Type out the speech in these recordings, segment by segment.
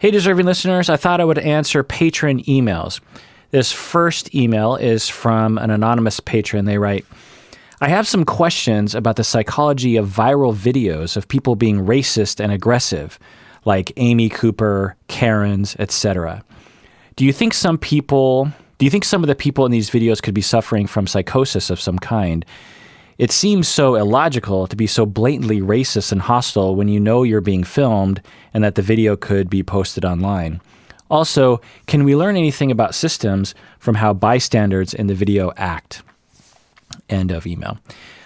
Hey, deserving listeners, I thought I would answer patron emails. This first email is from an anonymous patron. They write, I have some questions about the psychology of viral videos of people being racist and aggressive, like Amy Cooper, Karens, etc. Do you think some of the people in these videos could be suffering from psychosis of some kind? It seems so illogical to be so blatantly racist and hostile when you know you're being filmed and that the video could be posted online. Also, can we learn anything about systems from how bystanders in the video act? End of email.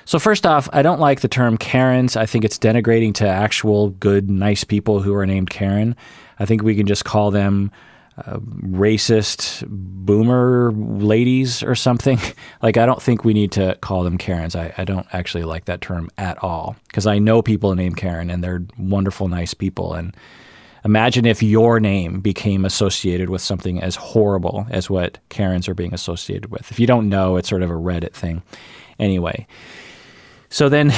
So first off, I don't like the term Karens. I think it's denigrating to actual good, nice people who are named Karen. I think we can just call them racist boomer ladies or something. Like, I don't think we need to call them Karens. I don't actually like that term at all, because I know people named Karen and they're wonderful, nice people. And imagine if your name became associated with something as horrible as what Karens are being associated with. If you don't know, it's sort of a Reddit thing. Anyway, so then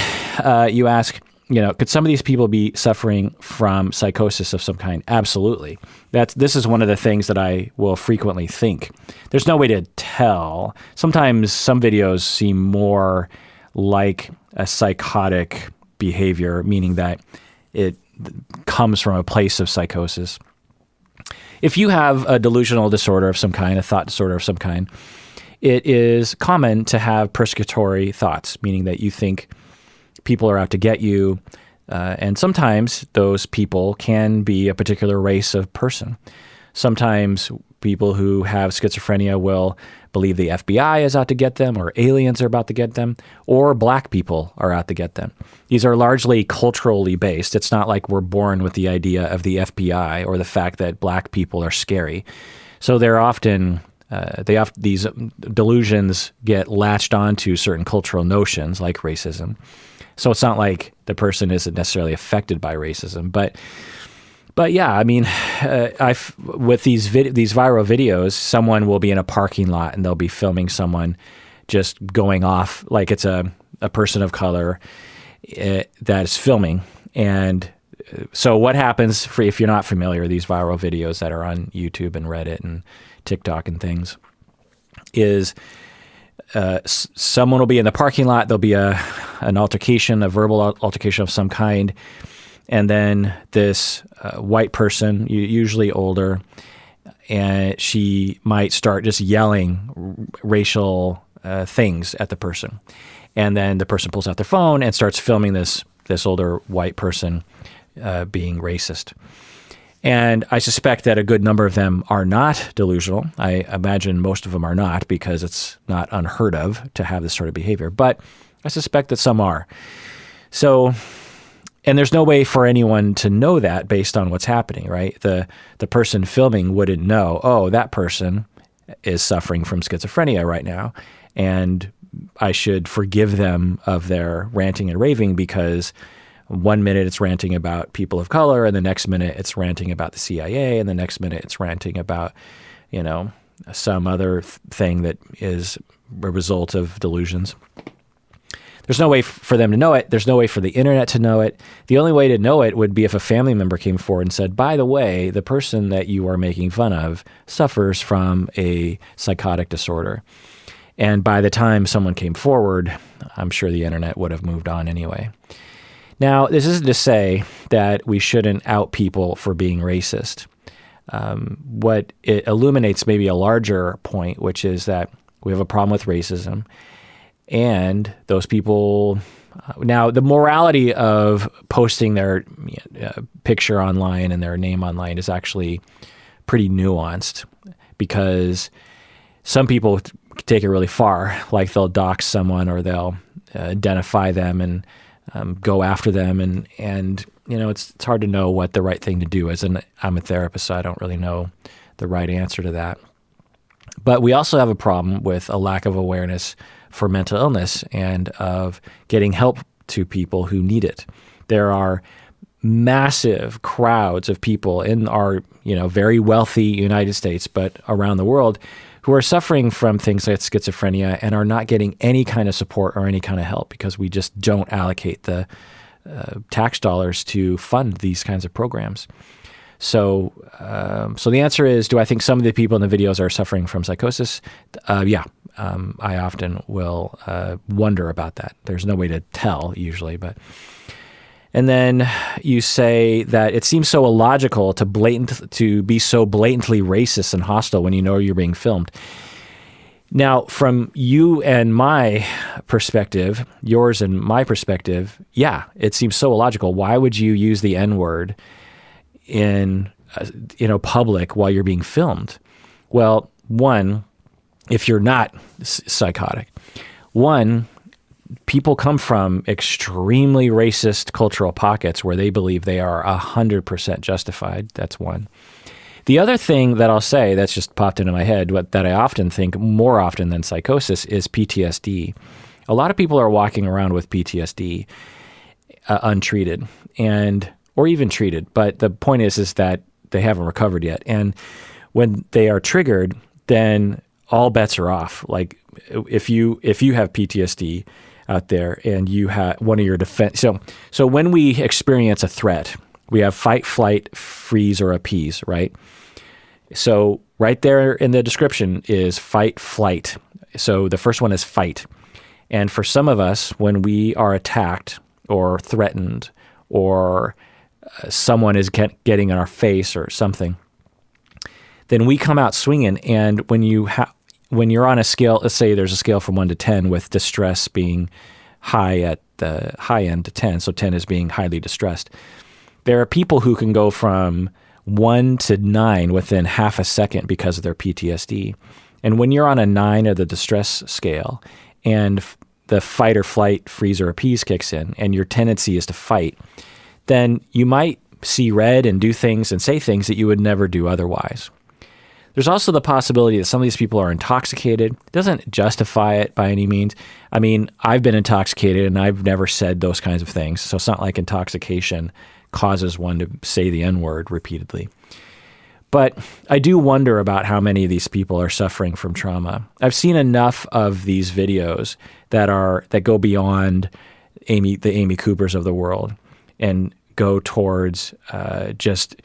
you ask, could some of these people be suffering from psychosis of some kind? Absolutely. This is one of the things that I will frequently think. There's no way to tell. Sometimes some videos seem more like a psychotic behavior, meaning that it comes from a place of psychosis. If you have a delusional disorder of some kind, a thought disorder of some kind, it is common to have persecutory thoughts, meaning that you think people are out to get you, and sometimes those people can be a particular race of person. Sometimes people who have schizophrenia will believe the FBI is out to get them, or aliens are about to get them, or black people are out to get them. These are largely culturally based. It's not like we're born with the idea of the FBI or the fact that black people are scary. So they're often these delusions get latched onto certain cultural notions like racism. So it's not like the person isn't necessarily affected by racism, but yeah, I mean, with these viral videos, someone will be in a parking lot and they'll be filming someone just going off like it's a person of color that is filming. And so what happens if you're not familiar with these viral videos that are on YouTube and Reddit and TikTok and things is someone will be in the parking lot. There'll be an altercation, a verbal altercation of some kind. And then this white person, usually older, and she might start just yelling racial things at the person. And then the person pulls out their phone and starts filming this older white person being racist. And I suspect that a good number of them are not delusional. I imagine most of them are not, because it's not unheard of to have this sort of behavior. But I suspect that some are. So, and there's no way for anyone to know that based on what's happening, right? The person filming wouldn't know, oh, that person is suffering from schizophrenia right now, and I should forgive them of their ranting and raving because 1 minute it's ranting about people of color, and the next minute it's ranting about the CIA, and the next minute it's ranting about, some other thing that is a result of delusions. There's no way for them to know it. There's no way for the internet to know it. The only way to know it would be if a family member came forward and said, by the way, the person that you are making fun of suffers from a psychotic disorder. And by the time someone came forward, I'm sure the internet would have moved on anyway. Now, this isn't to say that we shouldn't out people for being racist. What it illuminates maybe a larger point, which is that we have a problem with racism, and those people. Now, the morality of posting their picture online and their name online is actually pretty nuanced, because some people take it really far, like they'll dox someone or they'll identify them and go after them, and it's hard to know what the right thing to do is. And I'm a therapist, so I don't really know the right answer to that. But we also have a problem with a lack of awareness for mental illness and of getting help to people who need it. There are massive crowds of people in our, very wealthy United States, but around the world, who are suffering from things like schizophrenia and are not getting any kind of support or any kind of help because we just don't allocate the tax dollars to fund these kinds of programs. So, so the answer is, do I think some of the people in the videos are suffering from psychosis? Yeah. I often will wonder about that. There's no way to tell usually, but. And then you say that it seems so illogical to be so blatantly racist and hostile when you know you're being filmed. Now, from you and my perspective, yours and my perspective, yeah, it seems so illogical. Why would you use the N-word in public while you're being filmed? Well, one, if you're not psychotic, people come from extremely racist cultural pockets where they believe they are 100% justified. That's one. The other thing that I'll say that's just popped into my head, that I often think more often than psychosis, is PTSD. A lot of people are walking around with PTSD untreated or even treated. But the point is that they haven't recovered yet. And when they are triggered, then all bets are off. Like if you have PTSD out there and you have one of your defense. So when we experience a threat, we have fight, flight, freeze, or appease, right? So right there in the description is fight, flight. So the first one is fight. And for some of us, when we are attacked or threatened or someone is getting in our face or something, then we come out swinging. And when you're on a scale, let's say there's a scale from 1 to 10 with distress being high at the high end to 10, so 10 is being highly distressed. There are people who can go from 1 to 9 within half a second because of their PTSD. And when you're on a 9 of the distress scale and the fight or flight, freeze or appease kicks in and your tendency is to fight, then you might see red and do things and say things that you would never do otherwise. There's also the possibility that some of these people are intoxicated. It doesn't justify it by any means. I mean, I've been intoxicated and I've never said those kinds of things. So it's not like intoxication causes one to say the N-word repeatedly. But I do wonder about how many of these people are suffering from trauma. I've seen enough of these videos that go beyond the Amy Coopers of the world and go towards just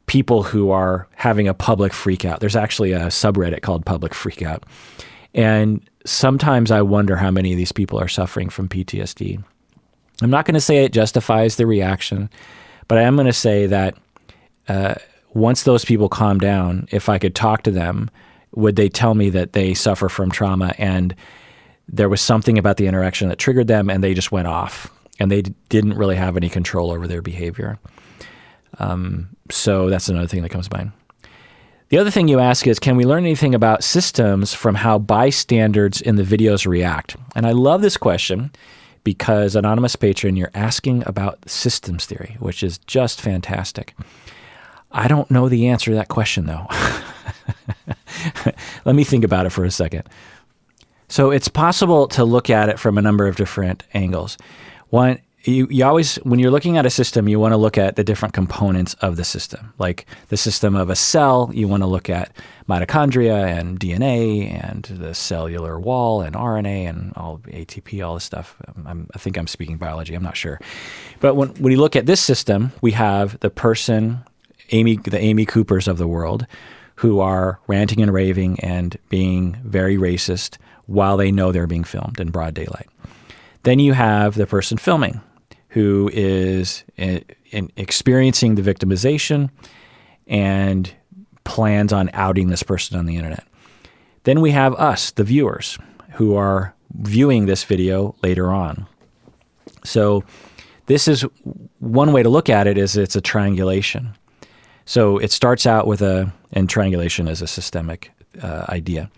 people who are having a public freak out. There's actually a subreddit called Public Freakout. And sometimes I wonder how many of these people are suffering from PTSD. I'm not going to say it justifies the reaction, but I am going to say that once those people calm down, if I could talk to them, would they tell me that they suffer from trauma and there was something about the interaction that triggered them and they just went off and they didn't really have any control over their behavior? So that's another thing that comes to mind. The other thing you ask is, can we learn anything about systems from how bystanders in the videos react? And I love this question because, anonymous patron, you're asking about systems theory, which is just fantastic. I don't know the answer to that question, though. Let me think about it for a second. So it's possible to look at it from a number of different angles. One, you always, when you're looking at a system, you want to look at the different components of the system. Like the system of a cell, you want to look at mitochondria and DNA and the cellular wall and RNA and all ATP, all this stuff. I think I'm speaking biology. I'm not sure. But when you look at this system, we have the person, the Amy Coopers of the world, who are ranting and raving and being very racist while they know they're being filmed in broad daylight. Then you have the person filming, who is experiencing the victimization and plans on outing this person on the internet. Then we have us, the viewers, who are viewing this video later on. So this is one way to look at it, is it's a triangulation. So it starts out with and triangulation is a systemic idea.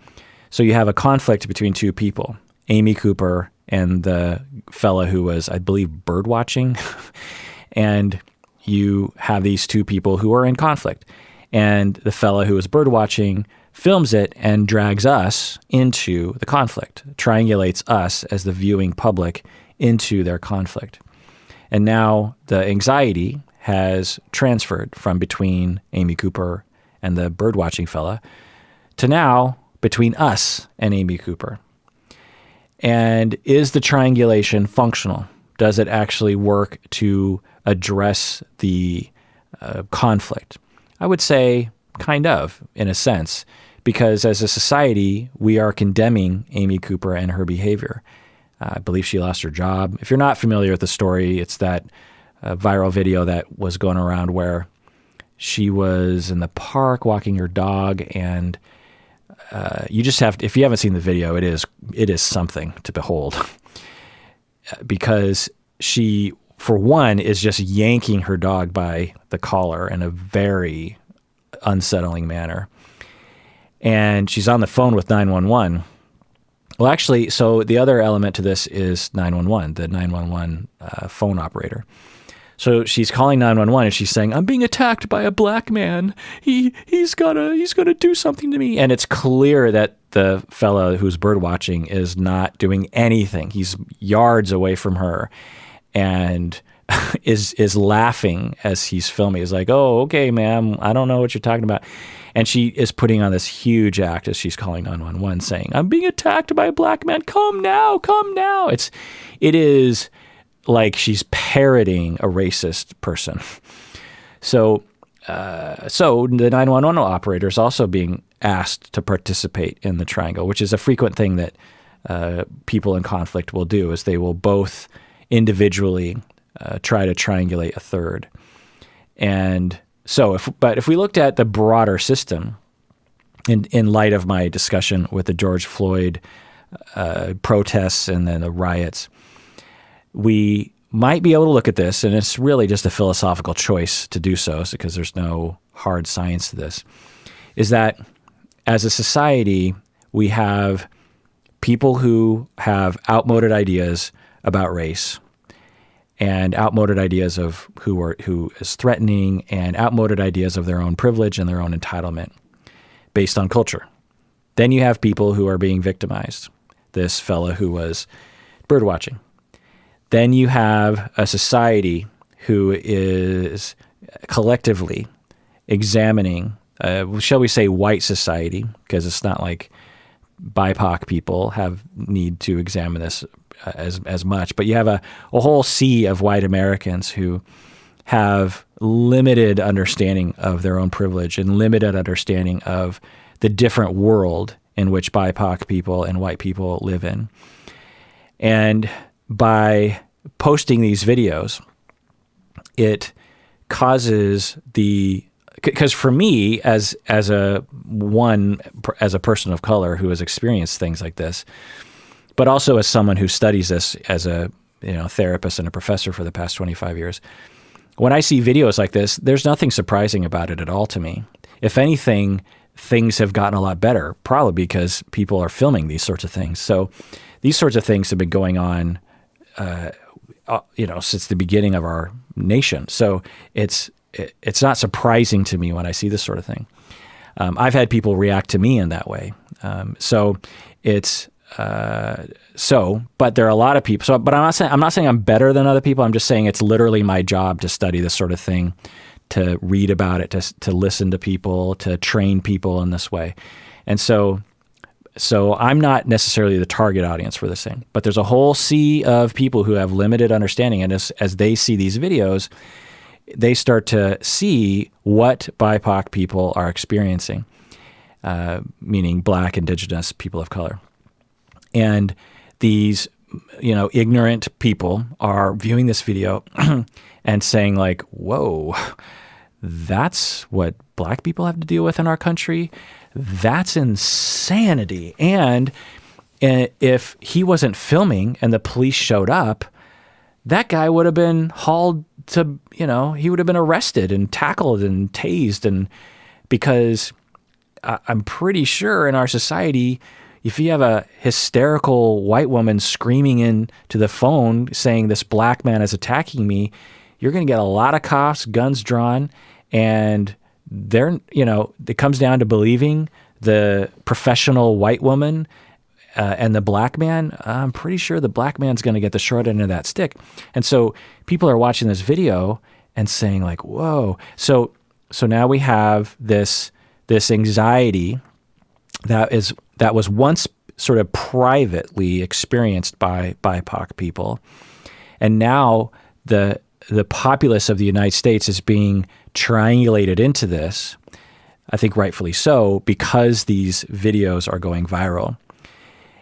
So you have a conflict between two people, Amy Cooper and the fella who was, I believe, bird watching. And you have these two people who are in conflict. And the fella who was bird watching films it and drags us into the conflict, triangulates us as the viewing public into their conflict. And now the anxiety has transferred from between Amy Cooper and the bird watching fella to now between us and Amy Cooper. And is the triangulation functional? Does it actually work to address the conflict? I would say kind of, in a sense, because as a society, we are condemning Amy Cooper and her behavior. I believe she lost her job. If you're not familiar with the story, it's that viral video that was going around where she was in the park walking her dog, and you just have to, if you haven't seen the video, it is something to behold because she, for one, is just yanking her dog by the collar in a very unsettling manner. And she's on the phone with 911. Well, actually, so the other element to this is 911, the 911 phone operator. So she's calling 911 and she's saying, "I'm being attacked by a black man. He's gonna do something to me." And it's clear that the fellow who's bird watching is not doing anything. He's yards away from her and is laughing as he's filming. He's like, "Oh, okay, ma'am. I don't know what you're talking about." And she is putting on this huge act as she's calling 911 saying, "I'm being attacked by a black man. Come now, come now." It is like she's parroting a racist person. So the 911 operator is also being asked to participate in the triangle, which is a frequent thing that people in conflict will do, is they will both individually try to triangulate a third. And so if we looked at the broader system in light of my discussion with the George Floyd protests and then the riots, we might be able to look at this, and it's really just a philosophical choice to do so because there's no hard science to this, is that as a society, we have people who have outmoded ideas about race and outmoded ideas of who is threatening and outmoded ideas of their own privilege and their own entitlement based on culture. Then you have people who are being victimized. This fella who was bird watching. Then you have a society who is collectively examining, shall we say white society, because it's not like BIPOC people need to examine this as much, but you have a whole sea of white Americans who have limited understanding of their own privilege and limited understanding of the different world in which BIPOC people and white people live in. And by posting these videos, it causes because for me, as a person of color who has experienced things like this, but also as someone who studies this as a therapist and a professor for the past 25 years, when I see videos like this, there's nothing surprising about it at all to me. If anything, things have gotten a lot better, probably because people are filming these sorts of things. So these sorts of things have been going on, since the beginning of our nation. So it's not surprising to me when I see this sort of thing. I've had people react to me in that way. But there are a lot of people. So, but I'm not saying I'm better than other people. I'm just saying it's literally my job to study this sort of thing, to read about it, to listen to people, to train people in this way. And so I'm not necessarily the target audience for this thing, but there's a whole sea of people who have limited understanding. And as they see these videos, they start to see what BIPOC people are experiencing, meaning Black, Indigenous, people of color. And these, ignorant people are viewing this video and saying like, whoa, that's what Black people have to deal with in our country. That's insanity. And if he wasn't filming and the police showed up, that guy would have been hauled to, he would have been arrested and tackled and tased. And because I'm pretty sure in our society, if you have a hysterical white woman screaming into the phone saying this black man is attacking me, you're going to get a lot of cops, guns drawn, and it comes down to believing the professional white woman and the black man. I'm pretty sure the black man's going to get the short end of that stick. And so people are watching this video and saying like, whoa. So now we have this anxiety that was once sort of privately experienced by BIPOC people. And now the populace of the United States is being triangulated into this, I think rightfully so, because these videos are going viral.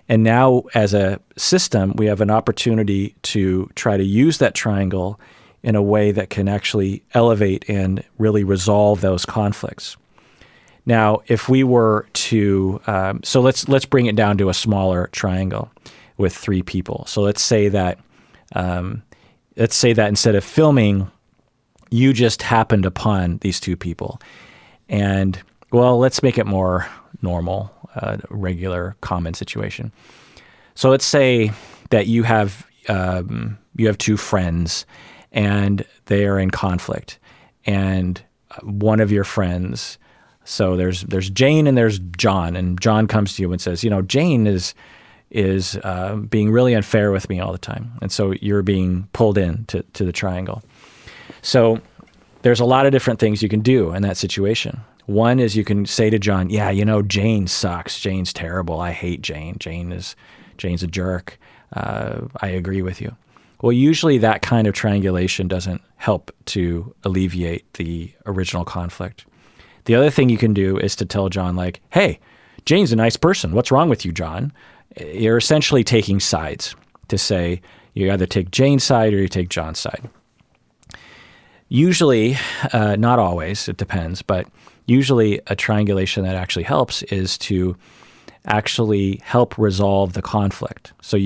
And now as a system, we have an opportunity to try to use that triangle in a way that can actually elevate and really resolve those conflicts. Now, if we were to, so let's bring it down to a smaller triangle with 3 people. So let's say that instead of filming, you just happened upon these 2 people. And, well, let's make it more normal, regular, common situation. So let's say that you have 2 friends, and they are in conflict. And one of your friends, so there's Jane and there's John, and John comes to you and says, Jane is being really unfair with me all the time. And so you're being pulled in to the triangle. So there's a lot of different things you can do in that situation. One is you can say to John, yeah, Jane sucks. Jane's terrible. I hate Jane. Jane's a jerk. I agree with you. Well, usually that kind of triangulation doesn't help to alleviate the original conflict. The other thing you can do is to tell John, like, hey, Jane's a nice person. What's wrong with you, John? You're essentially taking sides to say you either take Jane's side or you take John's side. Usually, not always, it depends, but usually a triangulation that actually helps is to actually help resolve the conflict. So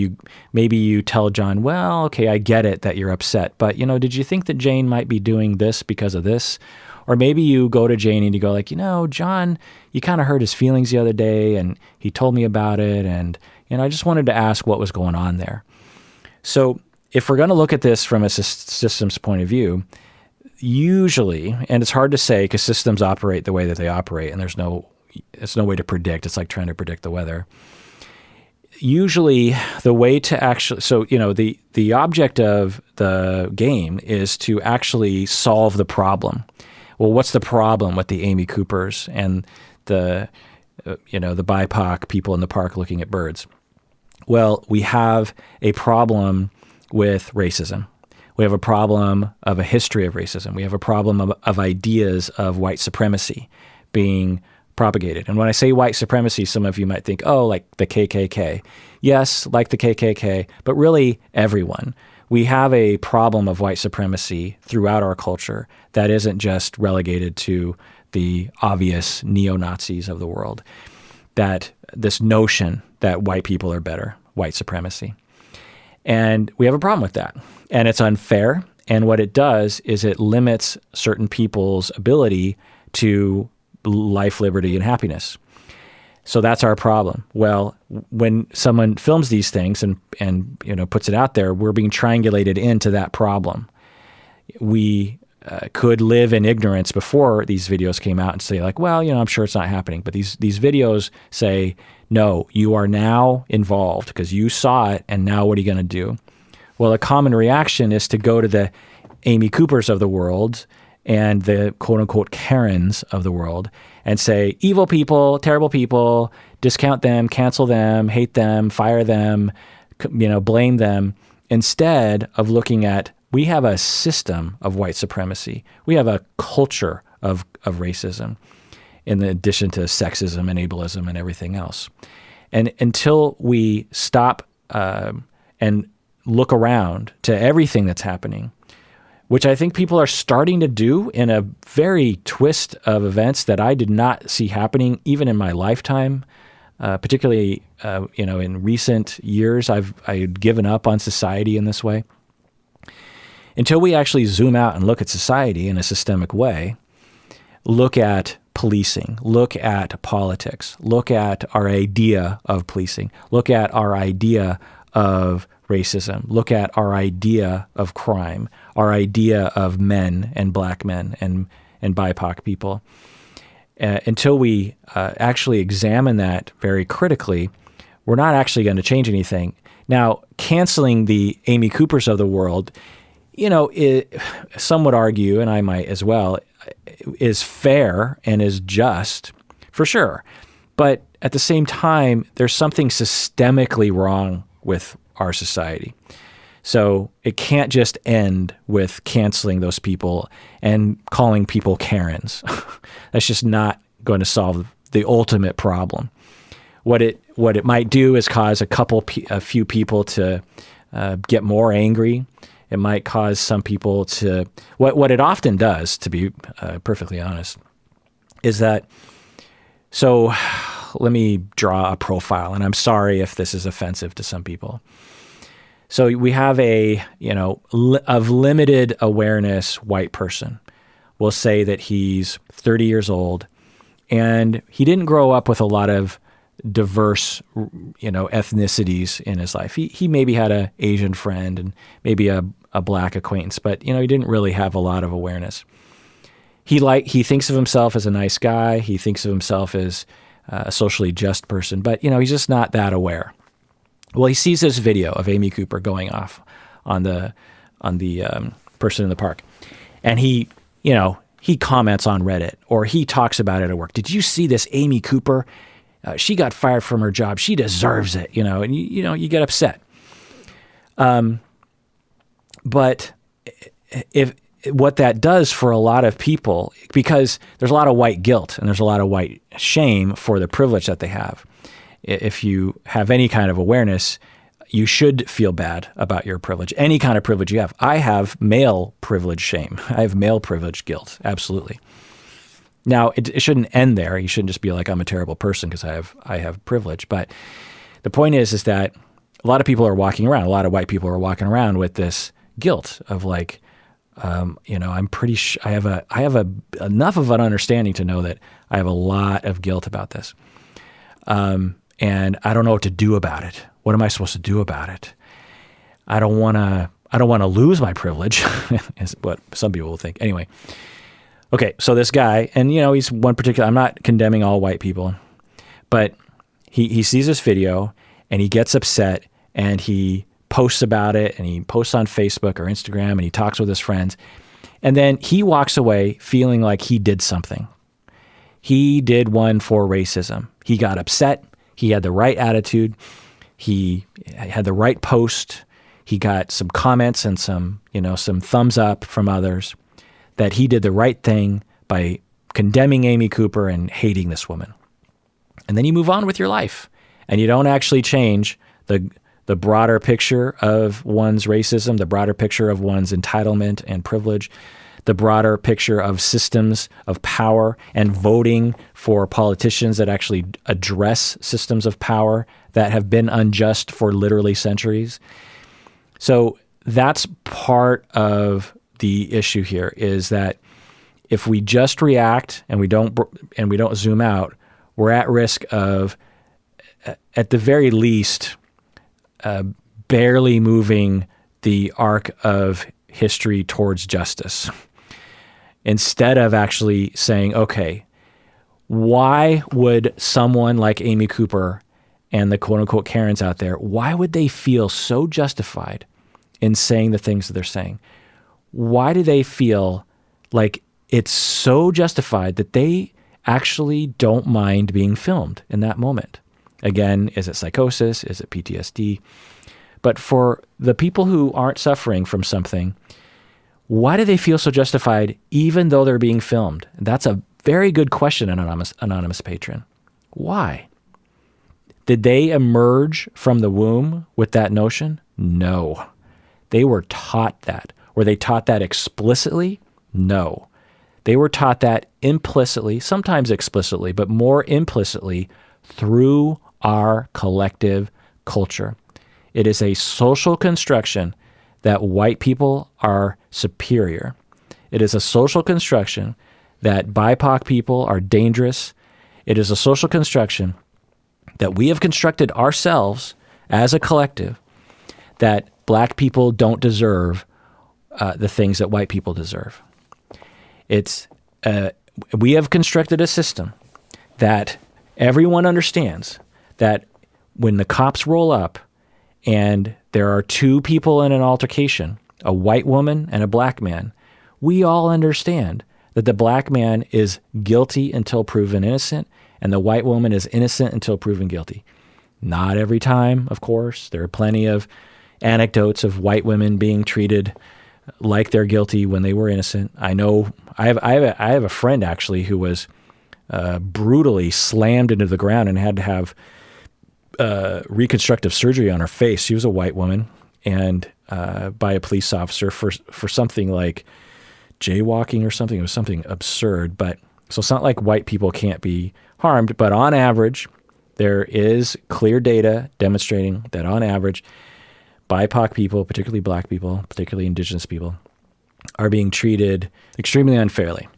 maybe you tell John, well, okay, I get it that you're upset, but did you think that Jane might be doing this because of this? Or maybe you go to Jane and you go like, John, you kind of hurt his feelings the other day and he told me about it, and I just wanted to ask what was going on there. So if we're going to look at this from a systems point of view, usually, and it's hard to say because systems operate the way that they operate, and there's no way to predict. It's like trying to predict the weather. Usually the way to actually, so, the object of the game is to actually solve the problem. Well, what's the problem with the Amy Coopers and the BIPOC people in the park looking at birds? Well, we have a problem with racism. We have a problem of a history of racism. We have a problem of ideas of white supremacy being propagated. And when I say white supremacy, some of you might think, oh, like the KKK. Yes, like the KKK, but really everyone. We have a problem of white supremacy throughout our culture that isn't just relegated to the obvious neo-Nazis of the world. That this notion that white people are better, white supremacy. And we have a problem with that. And it's unfair. And what it does is it limits certain people's ability to life, liberty, and happiness. So that's our problem. Well, when someone films these things and puts it out there, we're being triangulated into that problem. We could live in ignorance before these videos came out and say like, well, I'm sure it's not happening. But these videos say, no, you are now involved because you saw it, and now what are you going to do? Well, a common reaction is to go to the Amy Coopers of the world and the quote-unquote Karens of the world and say, evil people, terrible people, discount them, cancel them, hate them, fire them, blame them, instead of looking at, we have a system of white supremacy. We have a culture of racism, in addition to sexism and ableism and everything else. And until we stop and look around to everything that's happening, which I think people are starting to do in a very twist of events that I did not see happening even in my lifetime, particularly in recent years. I've given up on society in this way. Until we actually zoom out and look at society in a systemic way, look at policing, look at politics, look at our idea of policing, look at our idea of racism, look at our idea of crime, our idea of men and black men and BIPOC people. Until we actually examine that very critically, we're not actually going to change anything. Now, canceling the Amy Coopers of the world, some would argue, and I might as well, is fair and is just, for sure. But at the same time, there's something systemically wrong with our society. So it can't just end with canceling those people and calling people Karens. That's just not going to solve the ultimate problem. What it might do is cause a few people to get more angry. It might cause some people to, what it often does, to be perfectly honest, is that, so let me draw a profile, and I'm sorry if this is offensive to some people. So we have of limited awareness white person. We'll say that he's 30 years old, and he didn't grow up with a lot of diverse, ethnicities in his life. He maybe had an Asian friend and maybe a black acquaintance, but he didn't really have a lot of awareness. He thinks of himself as a nice guy. He thinks of himself as a socially just person, but he's just not that aware. Well, he sees this video of Amy Cooper going off on the person in the park, and he comments on Reddit, or he talks about it at work. Did you see this Amy Cooper? She got fired from her job. She deserves it, and you get upset. But if what that does for a lot of people, because there's a lot of white guilt and there's a lot of white shame for the privilege that they have. If you have any kind of awareness, you should feel bad about your privilege, any kind of privilege you have. I have male privilege shame. I have male privilege guilt. Absolutely. Now, it shouldn't end there. You shouldn't just be like, I'm a terrible person because I have privilege. But the point is that a lot of people are walking around, a lot of white people are walking around with this guilt of like, I'm pretty sure I have enough of an understanding to know that I have a lot of guilt about this. And I don't know what to do about it. What am I supposed to do about it? I don't want to lose my privilege, is what some people will think. Anyway. Okay, so this guy, and he's one particular, I'm not condemning all white people, but he sees this video and he gets upset and he posts about it, and he posts on Facebook or Instagram, and he talks with his friends. And then he walks away feeling like he did something. He did one for racism. He got upset. He had the right attitude. He had the right post. He got some comments and some thumbs up from others that he did the right thing by condemning Amy Cooper and hating this woman. And then you move on with your life, and you don't actually change the broader picture of one's racism, the broader picture of one's entitlement and privilege, the broader picture of systems of power, and voting for politicians that actually address systems of power that have been unjust for literally centuries. So that's part of the issue here, is that if we just react and we don't zoom out, we're at risk of, at the very least, barely moving the arc of history towards justice. Instead of actually saying, okay, why would someone like Amy Cooper and the quote-unquote Karens out there, why would they feel so justified in saying the things that they're saying? Why do they feel like it's so justified that they actually don't mind being filmed in that moment? Again, is it psychosis? Is it PTSD? But for the people who aren't suffering from something, why do they feel so justified even though they're being filmed? That's a very good question, anonymous patron. Why? Did they emerge from the womb with that notion? No. They were taught that. Were they taught that explicitly? No. They were taught that implicitly, sometimes explicitly, but more implicitly through our collective culture. It is a social construction that white people are superior. It is a social construction that BIPOC people are dangerous. It is a social construction that we have constructed ourselves as a collective, that black people don't deserve the things that white people deserve. We have constructed a system that everyone understands that when the cops roll up and there are two people in an altercation, a white woman and a black man, we all understand that the black man is guilty until proven innocent, and the white woman is innocent until proven guilty. Not every time, of course. There are plenty of anecdotes of white women being treated like they're guilty when they were innocent. I know I have a friend actually who was brutally slammed into the ground and had to have reconstructive surgery on her face. She was a white woman, and by a police officer for something like jaywalking or something. It was something absurd. But so it's not like white people can't be harmed, but on average, there is clear data demonstrating that on average, BIPOC people, particularly black people, particularly indigenous people, are being treated extremely unfairly.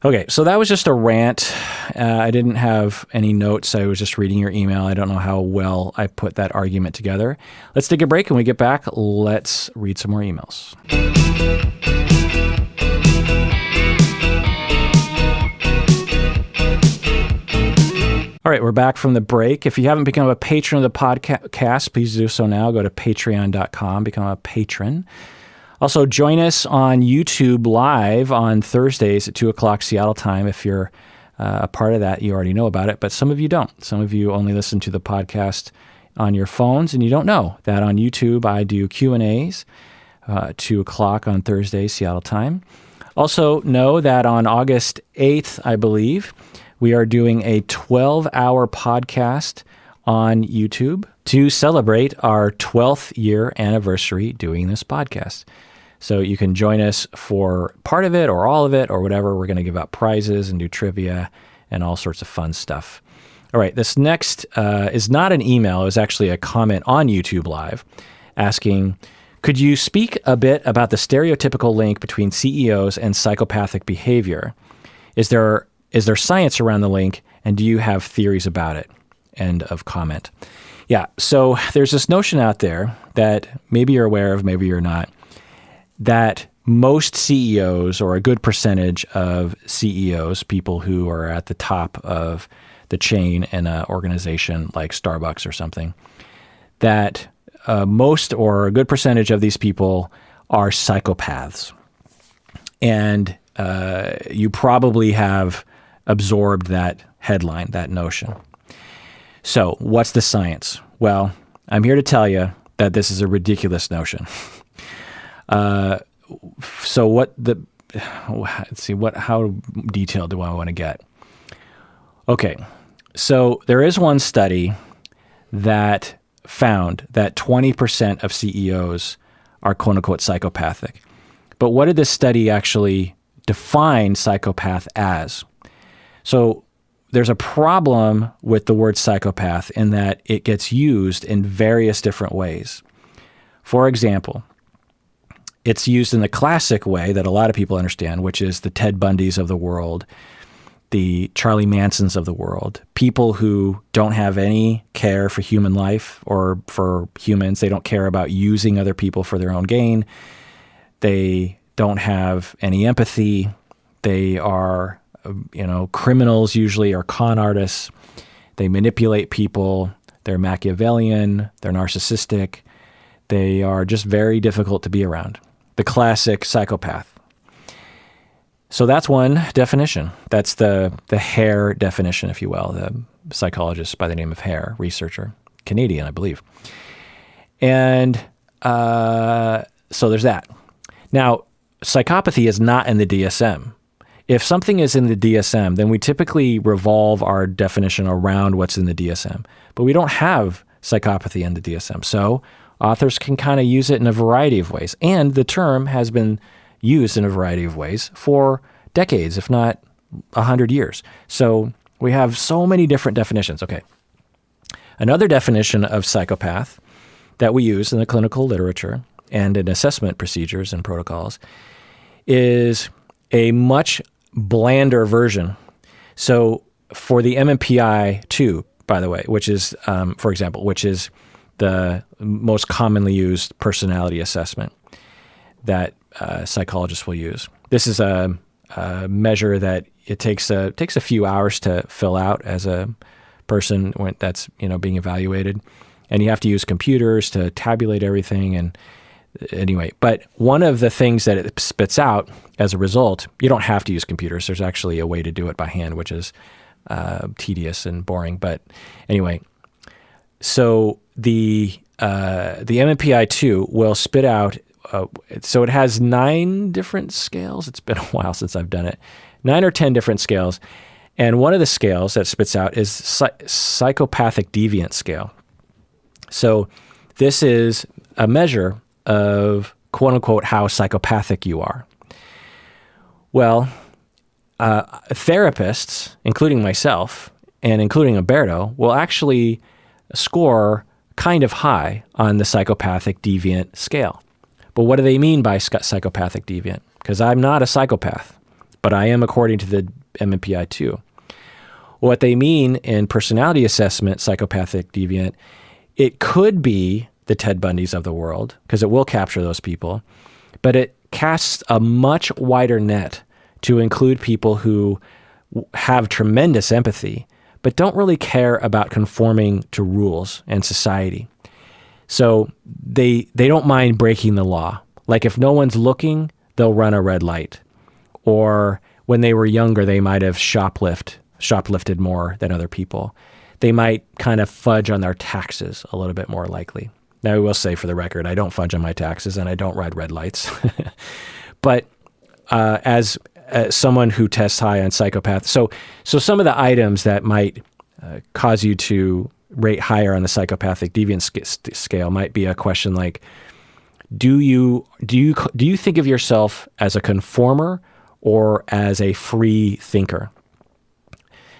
Okay, so that was just a rant. I didn't have any notes. I was just reading your email. I don't know how well I put that argument together. Let's take a break. When we get back, let's read some more emails. All right, we're back from the break. If you haven't become a patron of the podcast, please do so now. Go to patreon.com, become a patron. Also, join us on YouTube Live on Thursdays at 2 o'clock Seattle time. If you're a part of that, you already know about it, but some of you don't. Some of you only listen to the podcast on your phones, and you don't know that on YouTube I do Q&As 2 o'clock on Thursdays, Seattle time. Also, know that on August 8th, I believe, we are doing a 12-hour podcast on YouTube to celebrate our 12th year anniversary doing this podcast. So you can join us for part of it or all of it or whatever. We're going to give out prizes and do trivia and all sorts of fun stuff. All right, this next is not an email. It was actually a comment on YouTube Live asking, could you speak a bit about the stereotypical link between CEOs and psychopathic behavior? Is there science around the link, and do you have theories about it? End of comment. Yeah, so there's this notion out there that maybe you're aware of, maybe you're not, that most CEOs, or a good percentage of CEOs, people who are at the top of the chain in an organization like Starbucks or something, that most or a good percentage of these people are psychopaths. And you probably have absorbed that headline, that notion. So what's the science? Well, I'm here to tell you that this is a ridiculous notion. So how detailed do I want to get? Okay. So there is one study that found that 20% of CEOs are quote unquote psychopathic. But what did this study actually define psychopath as? So there's a problem with the word psychopath in that it gets used in various different ways. For example, it's used in the classic way that a lot of people understand, which is the Ted Bundys of the world, the Charlie Mansons of the world, people who don't have any care for human life or for humans. They don't care about using other people for their own gain. They don't have any empathy. They are, criminals usually, or con artists. They manipulate people. They're Machiavellian. They're narcissistic. They are just very difficult to be around. The classic psychopath. So that's one definition. That's the Hare definition, if you will, the psychologist by the name of Hare, researcher, Canadian, I believe. And so there's that. Now, psychopathy is not in the DSM. If something is in the DSM, then we typically revolve our definition around what's in the DSM. But we don't have psychopathy in the DSM. So authors can kind of use it in a variety of ways. And the term has been used in a variety of ways for decades, if not 100 years. So we have so many different definitions. Okay. Another definition of psychopath that we use in the clinical literature and in assessment procedures and protocols is a much blander version. So for the MMPI-2, by the way, which is, for example, which is the most commonly used personality assessment that psychologists will use. This is a measure that it takes a few hours to fill out as a person when that's being evaluated, and you have to use computers to tabulate everything. And anyway, but one of the things that it spits out as a result, you don't have to use computers. There's actually a way to do it by hand, which is tedious and boring. But anyway, so the the MMPI-2 will spit out, so it has 9 different scales. It's been a while since I've done it. 9 or 10 different scales. And one of the scales that spits out is Psychopathic Deviant Scale. So this is a measure of, quote unquote, how psychopathic you are. Well, therapists, including myself and including Umberto, will actually score kind of high on the psychopathic deviant scale. But what do they mean by psychopathic deviant? Because I'm not a psychopath, but I am according to the MMPI-2. What they mean in personality assessment, psychopathic deviant, it could be the Ted Bundys of the world, because it will capture those people, but it casts a much wider net to include people who have tremendous empathy, but don't really care about conforming to rules and society. So they don't mind breaking the law. Like if no one's looking, they'll run a red light. Or when they were younger, they might have shoplifted more than other people. They might kind of fudge on their taxes a little bit more likely. Now, I will say for the record, I don't fudge on my taxes and I don't ride red lights. But as someone who tests high on psychopath, so some of the items that might cause you to rate higher on the psychopathic deviant scale might be a question like, do you think of yourself as a conformer or as a free thinker?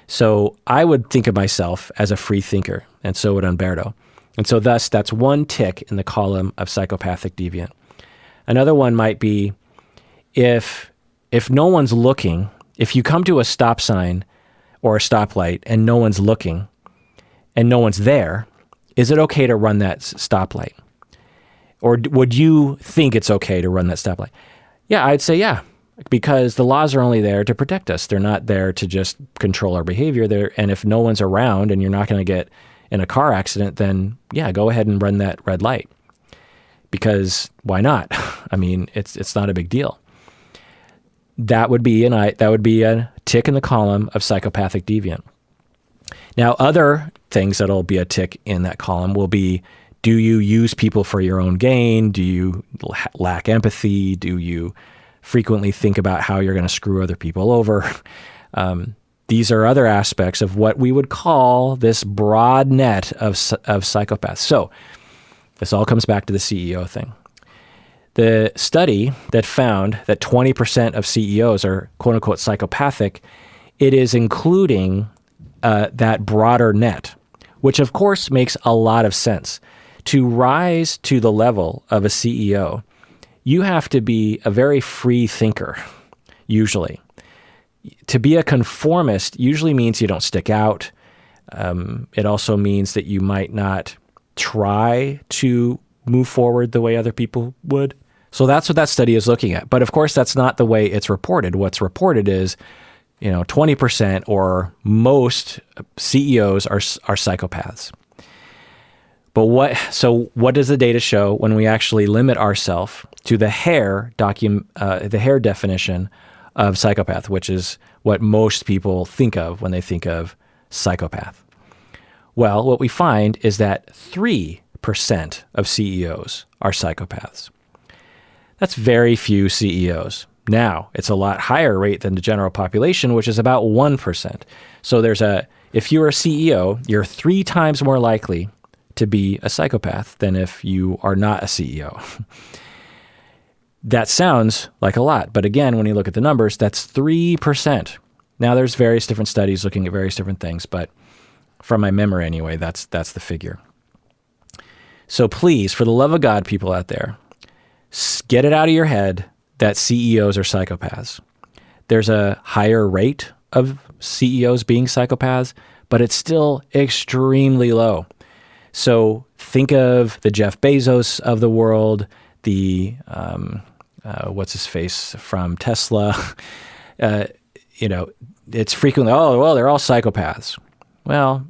So I would think of myself as a free thinker, and so would Umberto. And so thus, that's one tick in the column of psychopathic deviant. Another one might be if no one's looking, if you come to a stop sign or a stoplight and no one's looking and no one's there, is it okay to run that stoplight? Or would you think it's okay to run that stoplight? Yeah, I'd say yeah. Because the laws are only there to protect us. They're not there to just control our behavior. And if no one's around and you're not going to get in a car accident, then yeah, go ahead and run that red light. Because why not? I mean, it's not a big deal. That would be a tick in the column of psychopathic deviant. Now, other things that'll be a tick in that column will be: do you use people for your own gain? Do you lack empathy? Do you frequently think about how you're going to screw other people over? These are other aspects of what we would call this broad net of psychopaths. So this all comes back to the CEO thing. The study that found that 20% of CEOs are quote unquote psychopathic, it is including that broader net, which of course makes a lot of sense. To rise to the level of a CEO, you have to be a very free thinker, usually. To be a conformist usually means you don't stick out. It also means that you might not try to move forward the way other people would. So that's what that study is looking at. But of course, that's not the way it's reported. What's reported is, 20% or most CEOs are psychopaths. But what does the data show when we actually limit ourselves to the hair definition of psychopath, which is what most people think of when they think of psychopath? Well, what we find is that 3% of CEOs are psychopaths. That's very few CEOs. Now, it's a lot higher rate than the general population, which is about 1%. So if you're a CEO, you're 3 times more likely to be a psychopath than if you are not a CEO. That sounds like a lot, but again, when you look at the numbers, that's 3%. Now, there's various different studies looking at various different things, but from my memory anyway, that's the figure. So please, for the love of God, people out there, get it out of your head that CEOs are psychopaths. There's a higher rate of CEOs being psychopaths, but it's still extremely low. So think of the Jeff Bezos of the world, the what's his face from Tesla. It's frequently, they're all psychopaths. Well,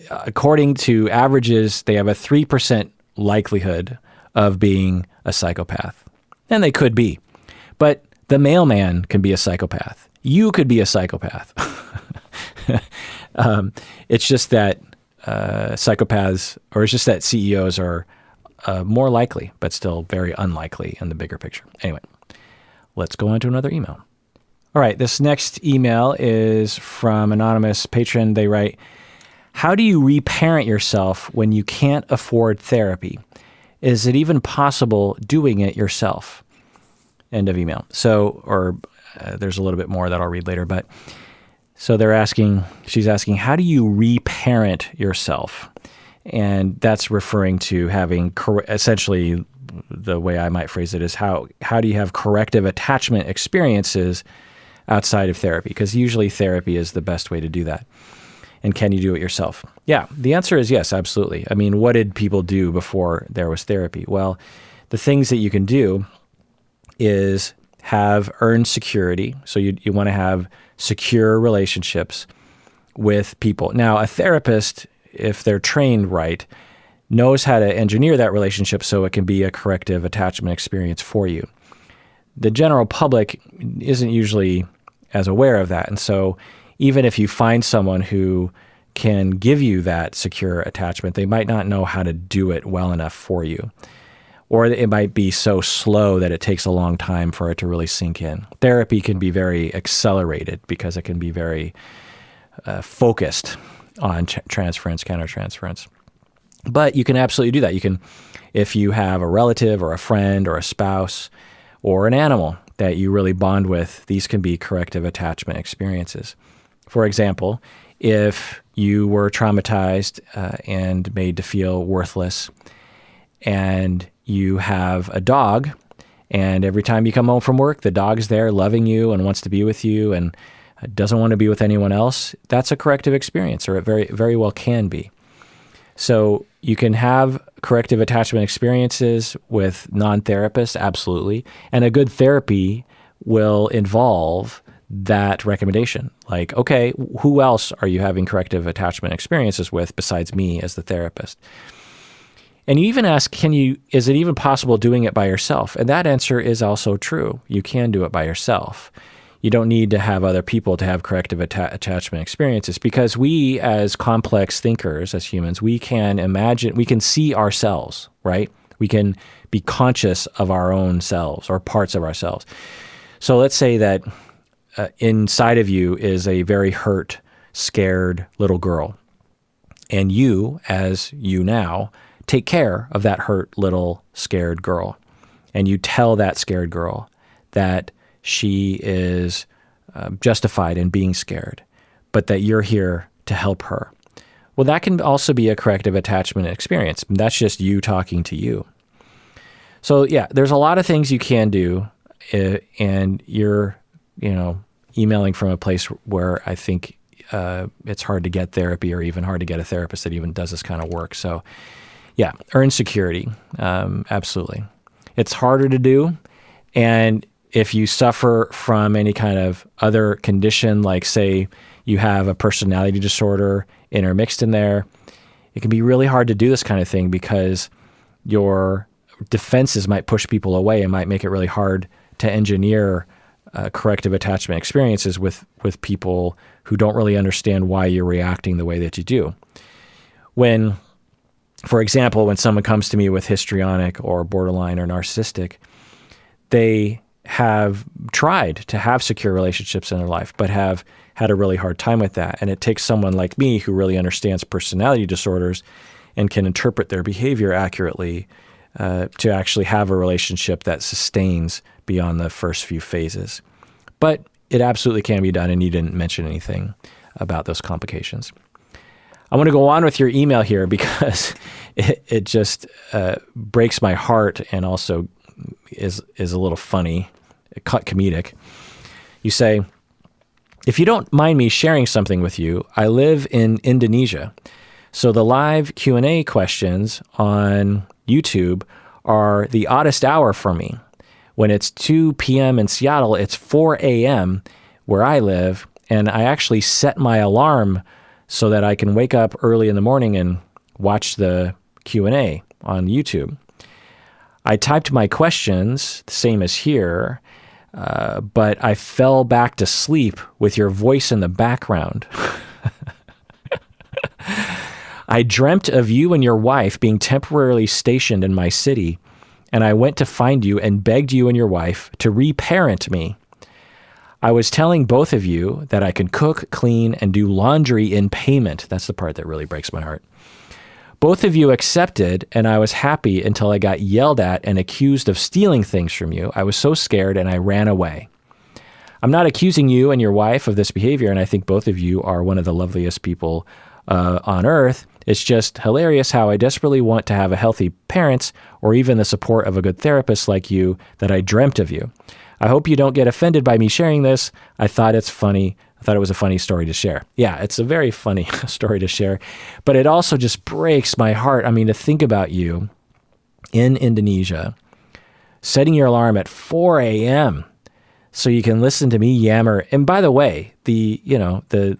according to averages, they have a 3% likelihood of being a psychopath. And they could be. But the mailman can be a psychopath. You could be a psychopath. It's just that psychopaths, or it's just that CEOs are more likely, but still very unlikely in the bigger picture. Anyway, let's go on to another email. All right, this next email is from anonymous patron. They write, how do you reparent yourself when you can't afford therapy? Is it even possible doing it yourself? End of email. So, there's a little bit more that I'll read later, but so she's asking, how do you reparent yourself? And that's referring to having, essentially, the way I might phrase it is how do you have corrective attachment experiences outside of therapy? Because usually therapy is the best way to do that. And can you do it yourself? Yeah, the answer is yes, absolutely. I mean, what did people do before there was therapy? Well, the things that you can do is have earned security. So you want to have secure relationships with people. Now, a therapist, if they're trained right, knows how to engineer that relationship so it can be a corrective attachment experience for you. The general public isn't usually as aware of that. And so even if you find someone who can give you that secure attachment, they might not know how to do it well enough for you. Or it might be so slow that it takes a long time for it to really sink in. Therapy can be very accelerated because it can be very focused on transference, countertransference. But you can absolutely do that. You can, if you have a relative or a friend or a spouse or an animal that you really bond with, these can be corrective attachment experiences. For example, if you were traumatized and made to feel worthless, and you have a dog, and every time you come home from work, the dog's there loving you and wants to be with you and doesn't want to be with anyone else, that's a corrective experience, or it very, very well can be. So you can have corrective attachment experiences with non-therapists, absolutely. And a good therapy will involve that recommendation. Like, okay, who else are you having corrective attachment experiences with besides me as the therapist? And you even ask, is it even possible doing it by yourself? And that answer is also true. You can do it by yourself. You don't need to have other people to have corrective attachment experiences, because we as complex thinkers, as humans, we can imagine, we can see ourselves, right? We can be conscious of our own selves or parts of ourselves. So let's say that inside of you is a very hurt, scared little girl. And you, as you now, take care of that hurt little scared girl. And you tell that scared girl that she is justified in being scared, but that you're here to help her. Well, that can also be a corrective attachment experience. That's just you talking to you. So yeah, there's a lot of things you can do, and you're, emailing from a place where I think it's hard to get therapy, or even hard to get a therapist that even does this kind of work. So yeah, earn security. Absolutely. It's harder to do. And if you suffer from any kind of other condition, like say you have a personality disorder intermixed in there, it can be really hard to do this kind of thing because your defenses might push people away and might make it really hard to engineer corrective attachment experiences with people who don't really understand why you're reacting the way that you do. For example, when someone comes to me with histrionic or borderline or narcissistic, they have tried to have secure relationships in their life, but have had a really hard time with that. And it takes someone like me who really understands personality disorders and can interpret their behavior accurately to actually have a relationship that sustains beyond the first few phases. But it absolutely can be done, and you didn't mention anything about those complications. I want to go on with your email here because it just breaks my heart, and also is a little funny, comedic. You say, if you don't mind me sharing something with you, I live in Indonesia. So the live Q&A questions on YouTube are the oddest hour for me. When it's 2 p.m. in Seattle, it's 4 a.m. where I live, and I actually set my alarm so that I can wake up early in the morning and watch the Q&A on YouTube. I typed my questions, the same as here, but I fell back to sleep with your voice in the background. I dreamt of you and your wife being temporarily stationed in my city, and I went to find you and begged you and your wife to reparent me. I was telling both of you that I can cook, clean, and do laundry in payment. That's the part that really breaks my heart. Both of you accepted, and I was happy until I got yelled at and accused of stealing things from you. I was so scared, and I ran away. I'm not accusing you and your wife of this behavior, and I think both of you are one of the loveliest people on earth. It's just hilarious how I desperately want to have a healthy parents or even the support of a good therapist like you that I dreamt of you. I hope you don't get offended by me sharing this. I thought it's funny. I thought it was a funny story to share. Yeah, it's a very funny story to share, but it also just breaks my heart. I mean, to think about you in Indonesia, setting your alarm at 4 a.m. so you can listen to me yammer. And by the way, the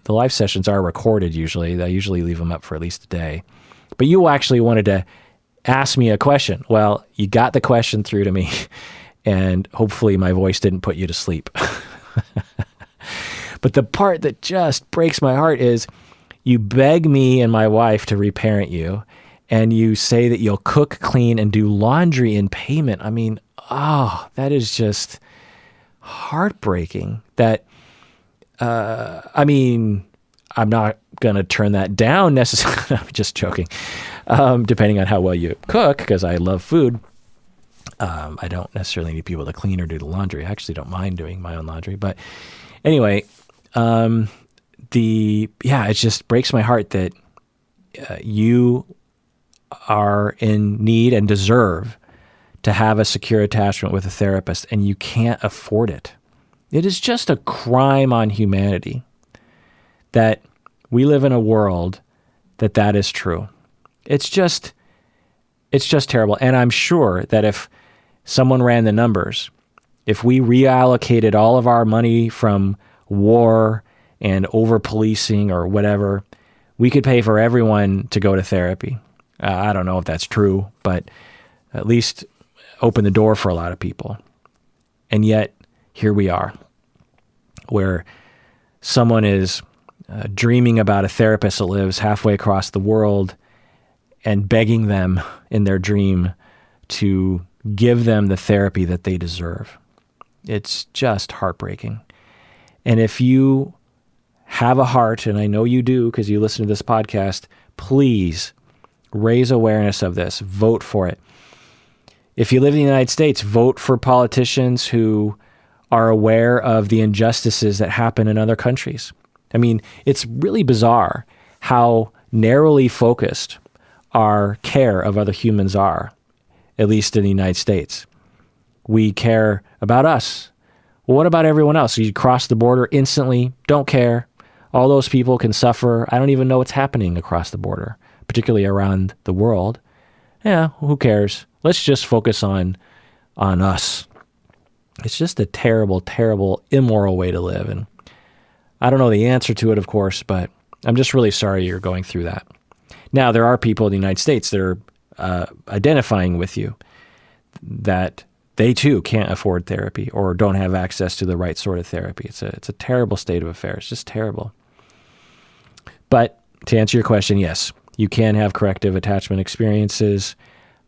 live sessions are recorded usually. I usually leave them up for at least a day. But you actually wanted to ask me a question. Well, you got the question through to me, and hopefully my voice didn't put you to sleep. But the part that just breaks my heart is you beg me and my wife to reparent you, and you say that you'll cook, clean, and do laundry in payment. I mean, that is just heartbreaking. That, I'm not going to turn that down necessarily. I'm just joking. Depending on how well you cook, because I love food. I don't necessarily need people to clean or do the laundry. I actually don't mind doing my own laundry. But anyway, it just breaks my heart that you are in need and deserve to have a secure attachment with a therapist, and you can't afford it. It is just a crime on humanity that we live in a world that is true. It's just terrible. And I'm sure that if someone ran the numbers, if we reallocated all of our money from war and over-policing or whatever, we could pay for everyone to go to therapy. I don't know if that's true, but at least open the door for a lot of people. And yet, here we are, where someone is dreaming about a therapist that lives halfway across the world and begging them in their dream to give them the therapy that they deserve. It's just heartbreaking. And if you have a heart, and I know you do because you listen to this podcast, please raise awareness of this. Vote for it. If you live in the United States, vote for politicians who are aware of the injustices that happen in other countries. I mean, it's really bizarre how narrowly focused our care of other humans are, at least in the United States. We care about us. Well, what about everyone else? You cross the border instantly, don't care. All those people can suffer. I don't even know what's happening across the border, particularly around the world. Yeah, who cares? Let's just focus on us. It's just a terrible, terrible, immoral way to live. And I don't know the answer to it, of course, but I'm just really sorry you're going through that. Now, there are people in the United States that are identifying with you that they too can't afford therapy or don't have access to the right sort of therapy. It's a terrible state of affairs, just terrible. But to answer your question, yes, you can have corrective attachment experiences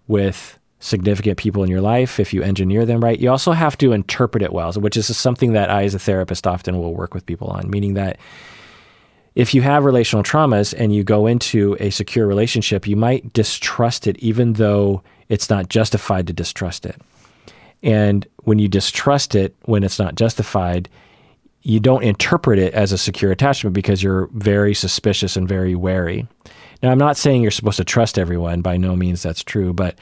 with significant people in your life if you engineer them right. You also have to interpret it well, which is something that I, as a therapist, often will work with people on, meaning that if you have relational traumas and you go into a secure relationship, you might distrust it even though it's not justified to distrust it. And when you distrust it, when it's not justified, you don't interpret it as a secure attachment because you're very suspicious and very wary. Now, I'm not saying you're supposed to trust everyone. By no means that's true. But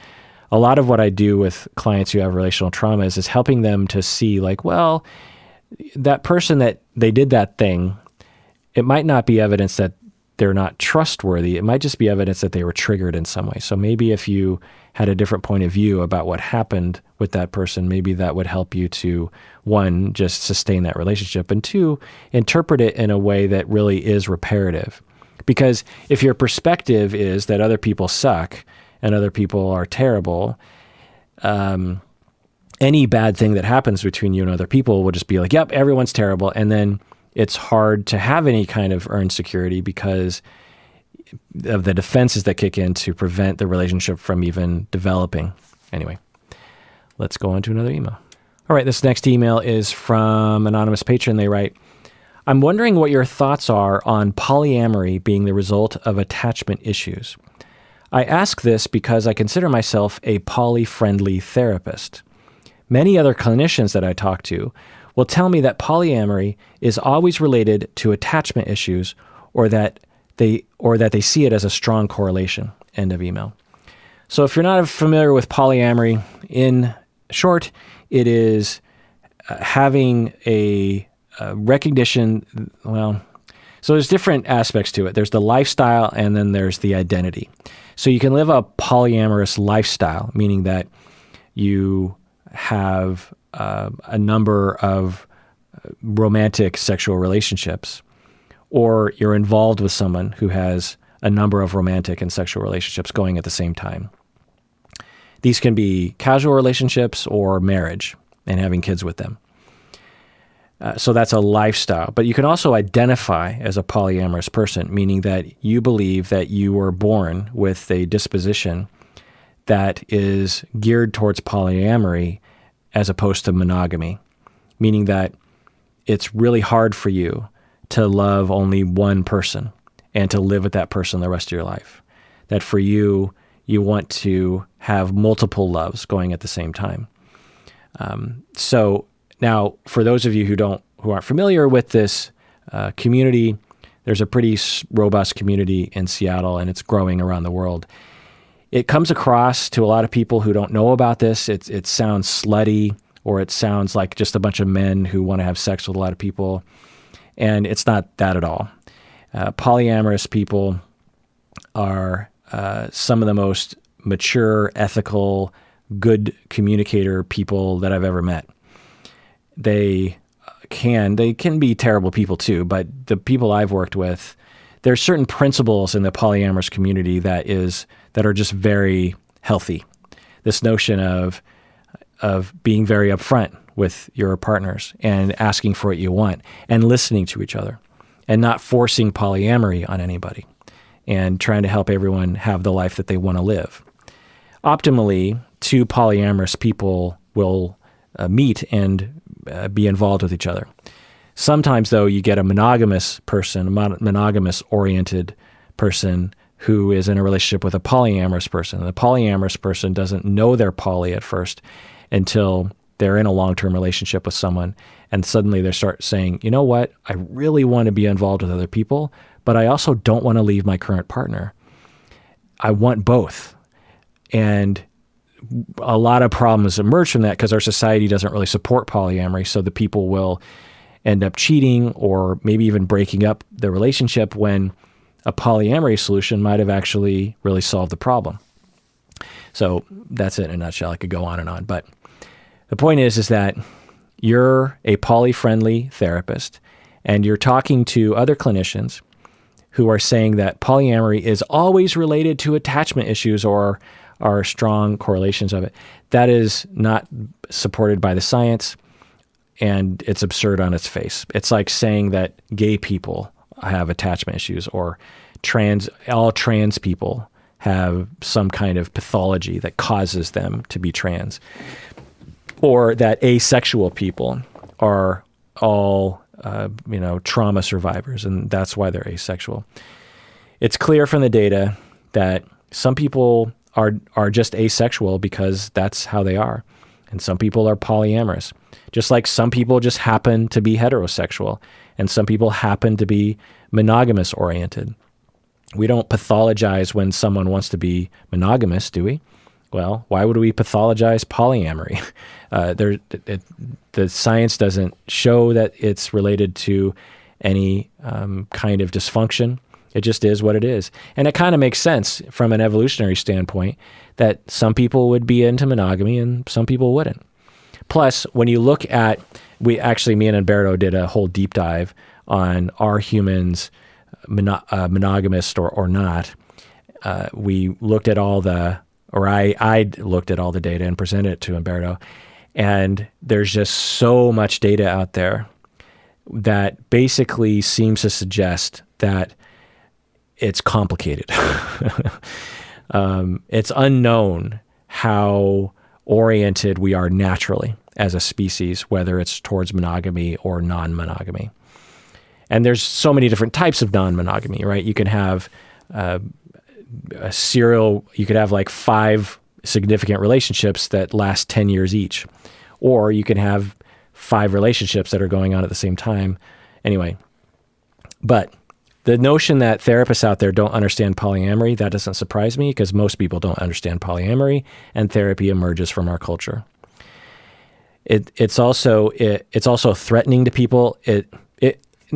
a lot of what I do with clients who have relational traumas is helping them to see, like, well, that person that they did that thing, it might not be evidence that they're not trustworthy. It might just be evidence that they were triggered in some way. So maybe if you had a different point of view about what happened with that person, maybe that would help you to, one, just sustain that relationship, and two, interpret it in a way that really is reparative. Because if your perspective is that other people suck and other people are terrible, any bad thing that happens between you and other people will just be like, yep, everyone's terrible. And then it's hard to have any kind of earned security because of the defenses that kick in to prevent the relationship from even developing. Anyway, let's go on to another email. All right, this next email is from anonymous patron. They write, I'm wondering what your thoughts are on polyamory being the result of attachment issues. I ask this because I consider myself a poly-friendly therapist. Many other clinicians that I talk to will tell me that polyamory is always related to attachment issues or that they see it as a strong correlation. End of email. So if you're not familiar with polyamory, in short, it is having a recognition, so there's different aspects to it. There's the lifestyle and then there's the identity. So you can live a polyamorous lifestyle, meaning that you have a number of romantic sexual relationships, or you're involved with someone who has a number of romantic and sexual relationships going at the same time. These can be casual relationships or marriage and having kids with them. So that's a lifestyle. But you can also identify as a polyamorous person, meaning that you believe that you were born with a disposition that is geared towards polyamory as opposed to monogamy, meaning that it's really hard for you to love only one person and to live with that person the rest of your life. That for you, you want to have multiple loves going at the same time. So now, for those of you who aren't familiar with this community, there's a pretty robust community in Seattle, and it's growing around the world. It comes across to a lot of people who don't know about this. It sounds slutty, or it sounds like just a bunch of men who want to have sex with a lot of people, and it's not that at all. Polyamorous people are some of the most mature, ethical, good communicator people that I've ever met. They can be terrible people too, but the people I've worked with, there's certain principles in the polyamorous community that are just very healthy. This notion of being very upfront with your partners and asking for what you want and listening to each other and not forcing polyamory on anybody and trying to help everyone have the life that they want to live. Optimally, two polyamorous people will meet and be involved with each other. Sometimes, though, you get a monogamous person, a monogamous-oriented person who is in a relationship with a polyamorous person. And the polyamorous person doesn't know they're poly at first until they're in a long-term relationship with someone, and suddenly they start saying, you know what, I really want to be involved with other people, but I also don't want to leave my current partner. I want both. And a lot of problems emerge from that because our society doesn't really support polyamory, so the people will end up cheating or maybe even breaking up the relationship when a polyamory solution might have actually really solved the problem. So that's it in a nutshell. I could go on and on. But the point is that you're a poly-friendly therapist and you're talking to other clinicians who are saying that polyamory is always related to attachment issues or are strong correlations of it. That is not supported by the science, and it's absurd on its face. It's like saying that gay people have attachment issues or all trans people have some kind of pathology that causes them to be trans, or that asexual people are all trauma survivors, and that's why they're asexual. It's clear from the data that some people are just asexual because that's how they are, and some people are polyamorous. Just like some people just happen to be heterosexual, and some people happen to be monogamous oriented. We don't pathologize when someone wants to be monogamous, do we? Well, why would we pathologize polyamory? The science doesn't show that it's related to any kind of dysfunction. It just is what it is. And it kind of makes sense from an evolutionary standpoint that some people would be into monogamy and some people wouldn't. Plus, when you look at, me and Umberto did a whole deep dive on are humans monogamous or not. We looked at I looked at all the data and presented it to Umberto. And there's just so much data out there that basically seems to suggest that it's complicated. It's unknown how oriented we are naturally as a species, whether it's towards monogamy or non-monogamy. And there's so many different types of non-monogamy, right? You can have you could have like 5 significant relationships that last 10 years each. Or you can have 5 relationships that are going on at the same time. Anyway, but the notion that therapists out there don't understand polyamory, that doesn't surprise me because most people don't understand polyamory, and therapy emerges from our culture. It's also threatening to people.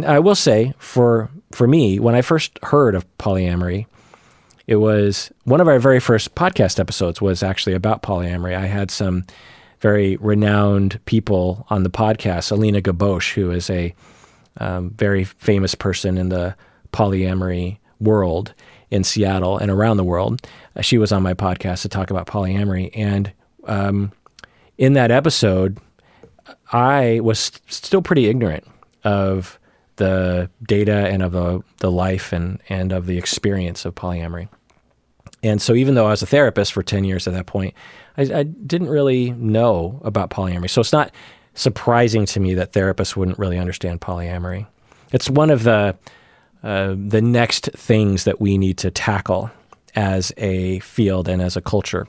I will say, for me, when I first heard of polyamory, it was one of our very first podcast episodes was actually about polyamory. I had some very renowned people on the podcast, Alina Gabosh, who is a very famous person in the polyamory world in Seattle and around the world. She was on my podcast to talk about polyamory. And in that episode, I was still pretty ignorant of the data and of the life and of the experience of polyamory. And so even though I was a therapist for 10 years at that point, I didn't really know about polyamory. So it's not surprising to me that therapists wouldn't really understand polyamory. It's one of the next things that we need to tackle as a field and as a culture.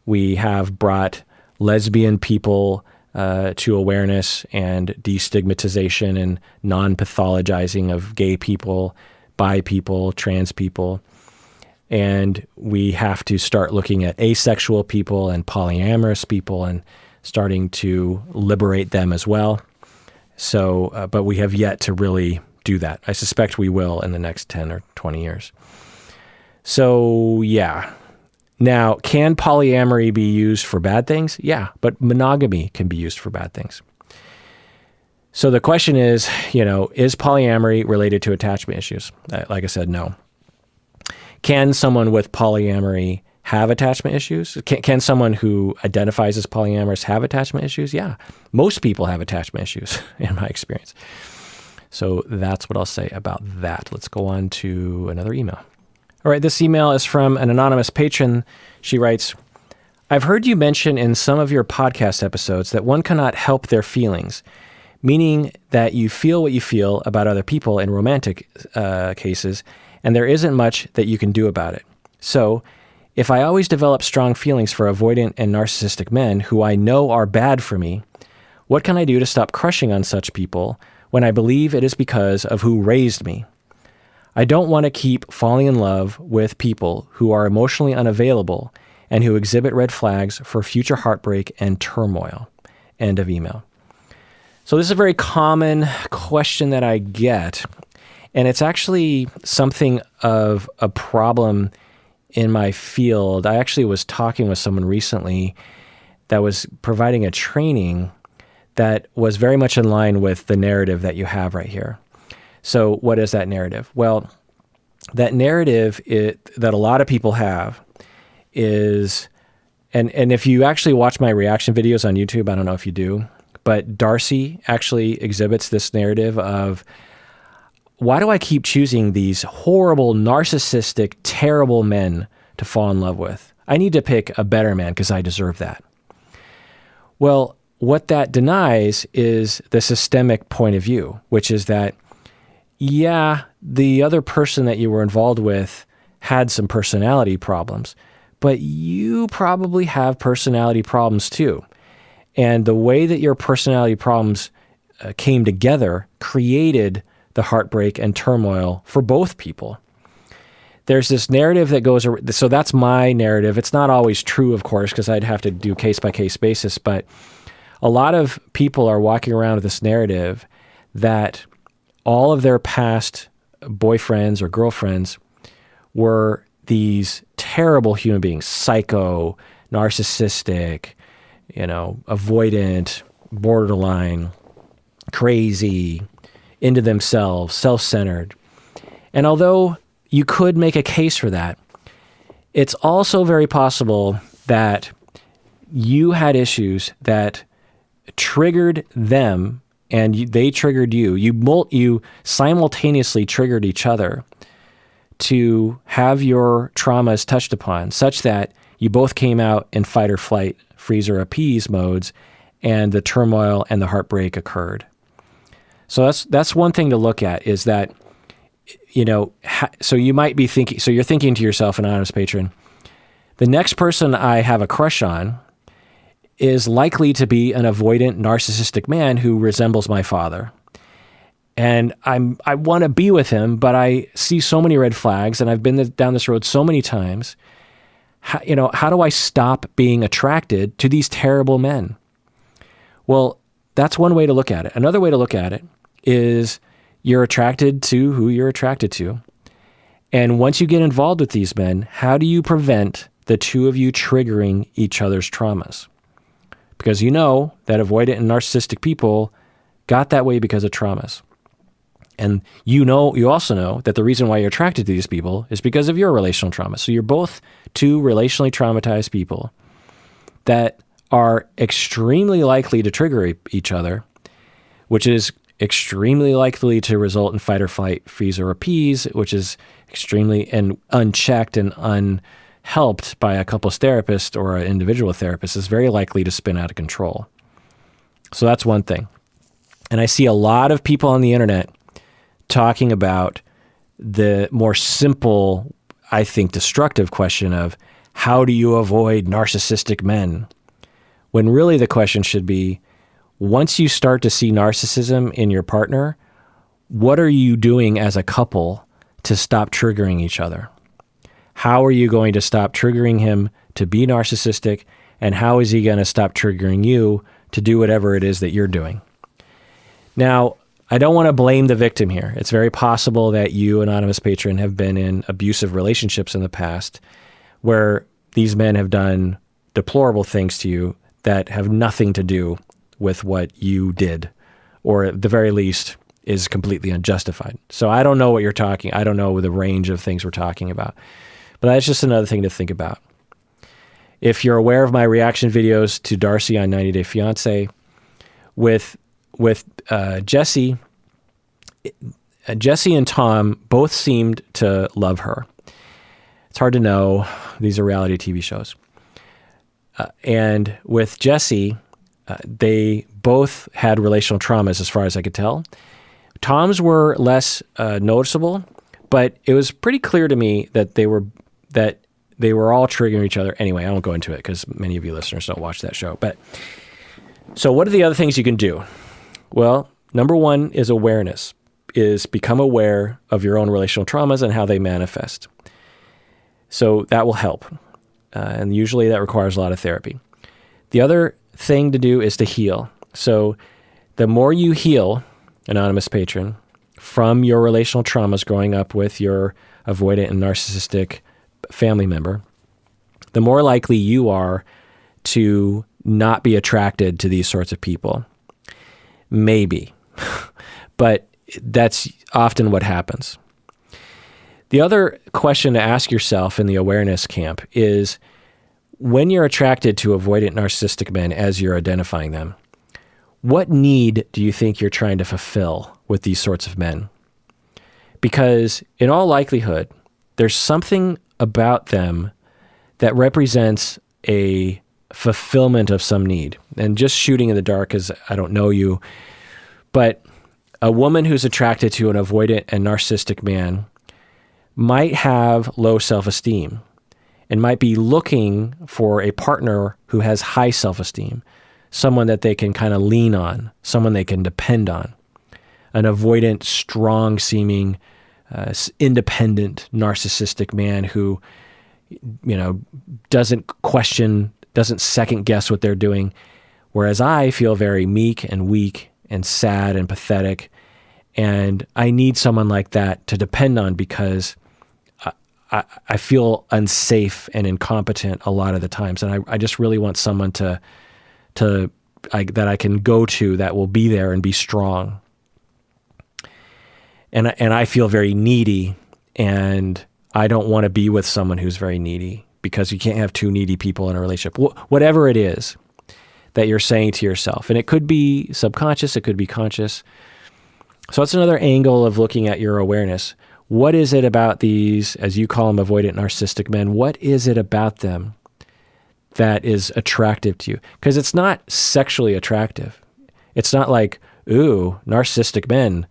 We have brought lesbian people to awareness and destigmatization and non-pathologizing of gay people, bi people, trans people. And we have to start looking at asexual people and polyamorous people and starting to liberate them as well. So, but we have yet to really do that. I suspect we will in the next 10 or 20 years. So, yeah. Now, can polyamory be used for bad things? Yeah, but monogamy can be used for bad things. So the question is, is polyamory related to attachment issues? Like I said, no. Can someone with polyamory have attachment issues? Can someone who identifies as polyamorous have attachment issues? Yeah. Most people have attachment issues in my experience. So that's what I'll say about that. Let's go on to another email. All right, this email is from an anonymous patron. She writes, I've heard you mention in some of your podcast episodes that one cannot help their feelings, meaning that you feel what you feel about other people in romantic cases, and there isn't much that you can do about it. So, if I always develop strong feelings for avoidant and narcissistic men who I know are bad for me, what can I do to stop crushing on such people when I believe it is because of who raised me? I don't want to keep falling in love with people who are emotionally unavailable and who exhibit red flags for future heartbreak and turmoil. End of email. So this is a very common question that I get, and it's actually something of a problem in my field. I actually was talking with someone recently that was providing a training that was very much in line with the narrative that you have right here. So what is that narrative? Well, that narrative that a lot of people have is, and if you actually watch my reaction videos on YouTube, I don't know if you do, but Darcy actually exhibits this narrative of, why do I keep choosing these horrible, narcissistic, terrible men to fall in love with? I need to pick a better man because I deserve that. Well, what that denies is the systemic point of view, which is that, yeah, the other person that you were involved with had some personality problems, but you probably have personality problems too. And the way that your personality problems came together created the heartbreak and turmoil for both people. There's this narrative that goes, so that's my narrative. It's not always true, of course, because I'd have to do case-by-case basis, but a lot of people are walking around with this narrative that all of their past boyfriends or girlfriends were these terrible human beings, psycho, narcissistic, avoidant, borderline, crazy, into themselves, self-centered. And although you could make a case for that, it's also very possible that you had issues that triggered them and they triggered you. You simultaneously triggered each other to have your traumas touched upon such that you both came out in fight or flight, freeze or appease modes, and the turmoil and the heartbreak occurred. So that's one thing to look at, is that, so you might be thinking, so you're thinking to yourself, anonymous patron, the next person I have a crush on is likely to be an avoidant, narcissistic man who resembles my father. And I want to be with him, but I see so many red flags, and I've been down this road so many times. How do I stop being attracted to these terrible men? Well, that's one way to look at it. Another way to look at it is you're attracted to who you're attracted to. And once you get involved with these men, how do you prevent the two of you triggering each other's traumas? Because you know that avoidant and narcissistic people got that way because of traumas. And you also know that the reason why you're attracted to these people is because of your relational trauma. So you're both two relationally traumatized people that are extremely likely to trigger each other, which is extremely likely to result in fight or flight, freeze or appease, which is extremely and unchecked and unhelped by a couples therapist or an individual therapist, is very likely to spin out of control. So that's one thing. And I see a lot of people on the internet talking about the more simple, I think, destructive question of how do you avoid narcissistic men? When really the question should be, once you start to see narcissism in your partner, what are you doing as a couple to stop triggering each other? How are you going to stop triggering him to be narcissistic? And how is he going to stop triggering you to do whatever it is that you're doing? Now, I don't want to blame the victim here. It's very possible that you, anonymous patron, have been in abusive relationships in the past where these men have done deplorable things to you that have nothing to do with what you did, or at the very least is completely unjustified. So I don't know what you're talking. I don't know the range of things we're talking about, but that's just another thing to think about. If you're aware of my reaction videos to Darcy on 90 Day Fiancé, with Jesse and Tom both seemed to love her. It's hard to know. These are reality TV shows. And with Jesse, they both had relational traumas as far as I could tell. Tom's were less noticeable, but it was pretty clear to me that they were all triggering each other. Anyway, I won't go into it because many of you listeners don't watch that show. But so what are the other things you can do? Well, number one is awareness, is become aware of your own relational traumas and how they manifest. So that will help. And usually that requires a lot of therapy. The other thing to do is to heal. So the more you heal, anonymous patron, from your relational traumas growing up with your avoidant and narcissistic family member, the more likely you are to not be attracted to these sorts of people. Maybe, but that's often what happens. The other question to ask yourself in the awareness camp is, when you're attracted to avoidant narcissistic men as you're identifying them, what need do you think you're trying to fulfill with these sorts of men? Because in all likelihood, there's something about them that represents a fulfillment of some need. And just shooting in the dark, because I don't know you, but a woman who's attracted to an avoidant and narcissistic man might have low self-esteem and might be looking for a partner who has high self-esteem, someone that they can kind of lean on, someone they can depend on. An avoidant, strong-seeming, independent, narcissistic man who, doesn't question, doesn't second-guess what they're doing, whereas I feel very meek and weak and sad and pathetic, and I need someone like that to depend on because I feel unsafe and incompetent a lot of the times, and I just really want someone that I can go to that will be there and be strong. And I feel very needy, and I don't want to be with someone who's very needy, because you can't have two needy people in a relationship. Whatever it is that you're saying to yourself, and it could be subconscious, it could be conscious. So that's another angle of looking at your awareness. What is it about these, as you call them, avoidant narcissistic men? What is it about them that is attractive to you? Because it's not sexually attractive. It's not like, ooh, narcissistic men,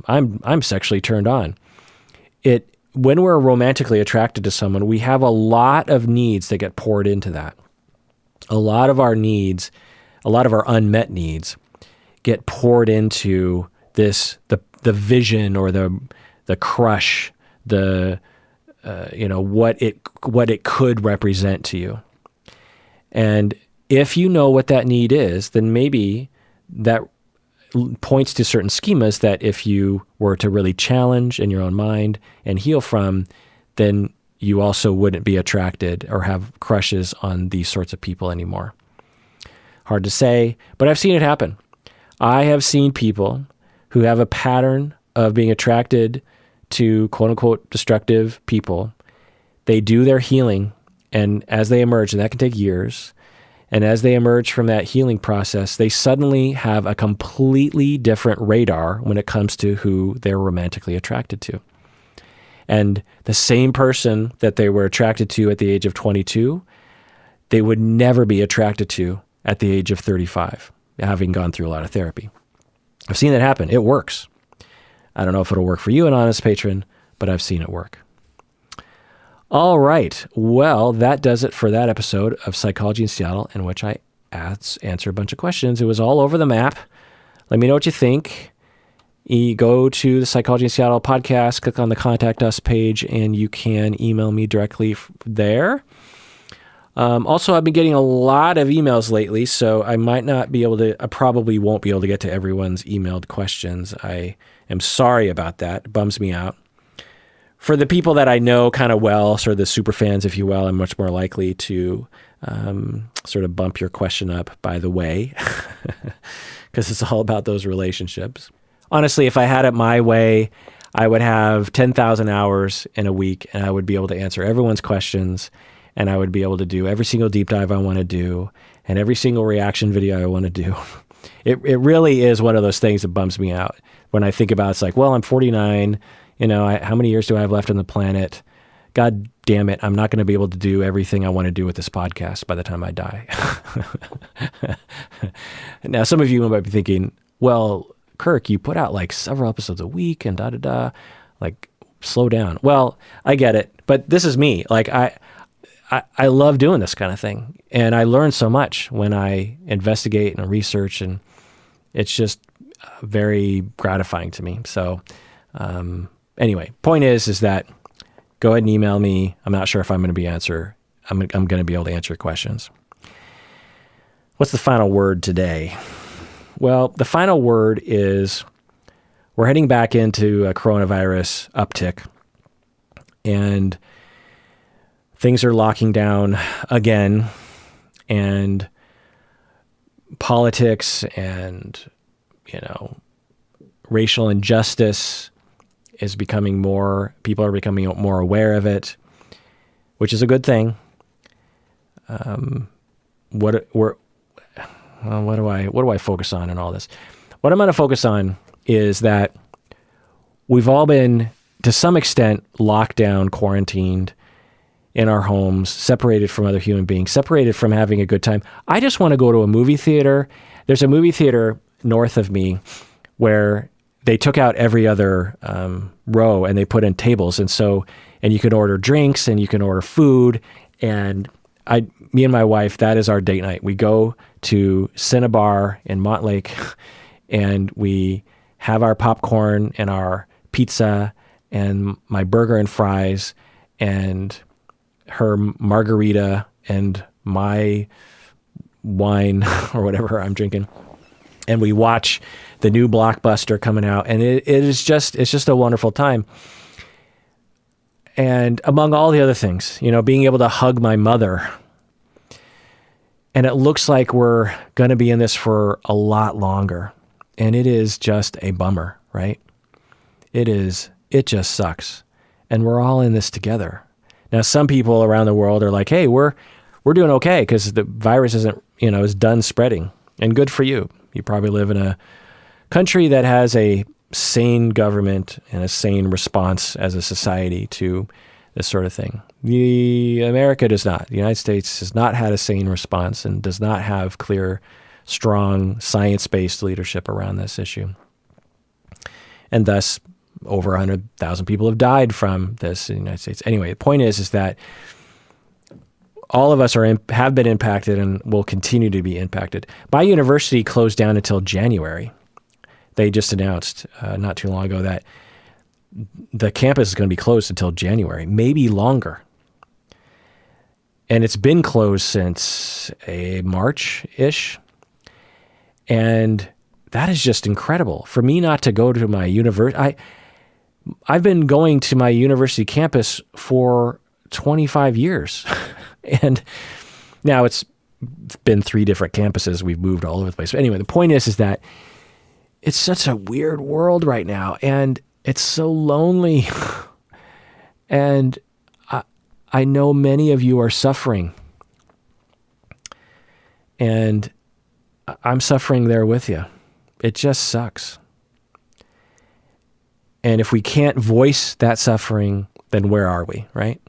I'm sexually turned on. When we're romantically attracted to someone, we have a lot of needs that get poured into that. A lot of our needs, a lot of our unmet needs get poured into this, the vision or the crush, what it could represent to you. And if you know what that need is, then maybe that points to certain schemas that if you were to really challenge in your own mind and heal from, then you also wouldn't be attracted or have crushes on these sorts of people anymore. Hard to say, but I've seen it happen. I have seen people who have a pattern of being attracted to quote unquote destructive people. They do their healing, and as they emerge, and that can take years, and as they emerge from that healing process, they suddenly have a completely different radar when it comes to who they're romantically attracted to. And the same person that they were attracted to at the age of 22, they would never be attracted to at the age of 35, having gone through a lot of therapy. I've seen that happen. It works. I don't know if it'll work for you, an honest patron, but I've seen it work. All right. Well, that does it for that episode of Psychology in Seattle, in which I answer a bunch of questions. It was all over the map. Let me know what you think. You go to the Psychology in Seattle podcast, click on the Contact Us page, and you can email me directly there. Also, I've been getting a lot of emails lately, so I probably won't be able to get to everyone's emailed questions. I am sorry about that. It bums me out. For the people that I know kind of well, sort of the super fans, if you will, I'm much more likely to sort of bump your question up by the way, because it's all about those relationships. Honestly, if I had it my way, I would have 10,000 hours in a week, and I would be able to answer everyone's questions, and I would be able to do every single deep dive I want to do, and every single reaction video I want to do. It really is one of those things that bums me out. When I think about it, it's like, well, I'm 49, how many years do I have left on the planet? God damn it, I'm not going to be able to do everything I want to do with this podcast by the time I die. Now, some of you might be thinking, well, Kirk, you put out like several episodes a week and da-da-da, like slow down. Well, I get it, but this is me. Like I love doing this kind of thing, and I learn so much when I investigate and research, and it's just very gratifying to me. So anyway, point is that go ahead and email me. I'm not sure if I'm going to be I'm going to be able to answer your questions. What's the final word today? Well, the final word is we're heading back into a coronavirus uptick, and things are locking down again, and politics and, racial injustice is becoming people are becoming more aware of it, which is a good thing. What do I focus on in all this? What I'm going to focus on is that we've all been, to some extent, locked down, quarantined in our homes, separated from other human beings, separated from having a good time. I just want to go to a movie theater. There's a movie theater north of me where they took out every other row and they put in tables. And you can order drinks and you can order food. And me and my wife, that is our date night. We go to Cinnabar in Montlake and we have our popcorn and our pizza and my burger and fries and her margarita and my wine or whatever I'm drinking. And we watch the new blockbuster coming out, and it's just a wonderful time. And among all the other things, being able to hug my mother. And it looks like we're going to be in this for a lot longer. And it is just a bummer, right? It just sucks. And we're all in this together. Now, some people around the world are like, hey, we're doing okay because the virus is done spreading. And good for you. You probably live in a country that has a sane government and a sane response as a society to this sort of thing. America does not. The United States has not had a sane response and does not have clear, strong, science-based leadership around this issue. And thus, over 100,000 people have died from this in the United States. Anyway, the point is that all of us have been impacted and will continue to be impacted. My university closed down until January. They just announced not too long ago that the campus is going to be closed until January, maybe longer. And it's been closed since March-ish. And that is just incredible. For me not to go to my university, I've been going to my university campus for 25 years. And now it's been 3 different campuses. We've moved all over the place. But anyway, the point is that it's such a weird world right now, and it's so lonely. And I know many of you are suffering, and I'm suffering there with you. It just sucks. And if we can't voice that suffering, then where are we, right?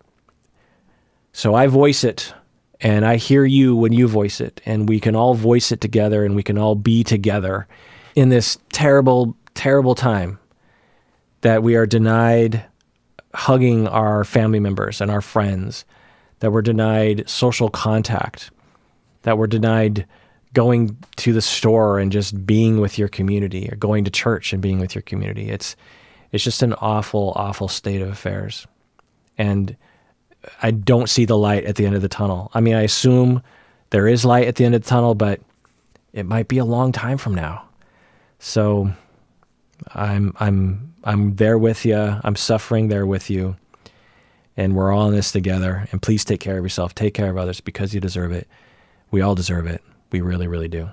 So I voice it, and I hear you when you voice it, and we can all voice it together, and we can all be together in this terrible, terrible time that we are denied hugging our family members and our friends, that we're denied social contact, that we're denied going to the store and just being with your community, or going to church and being with your community. It's just an awful, awful state of affairs. And I don't see the light at the end of the tunnel. I mean, I assume there is light at the end of the tunnel, but it might be a long time from now. So I'm there with you. I'm suffering there with you. And we're all in this together. And please take care of yourself. Take care of others, because you deserve it. We all deserve it. We really, really do.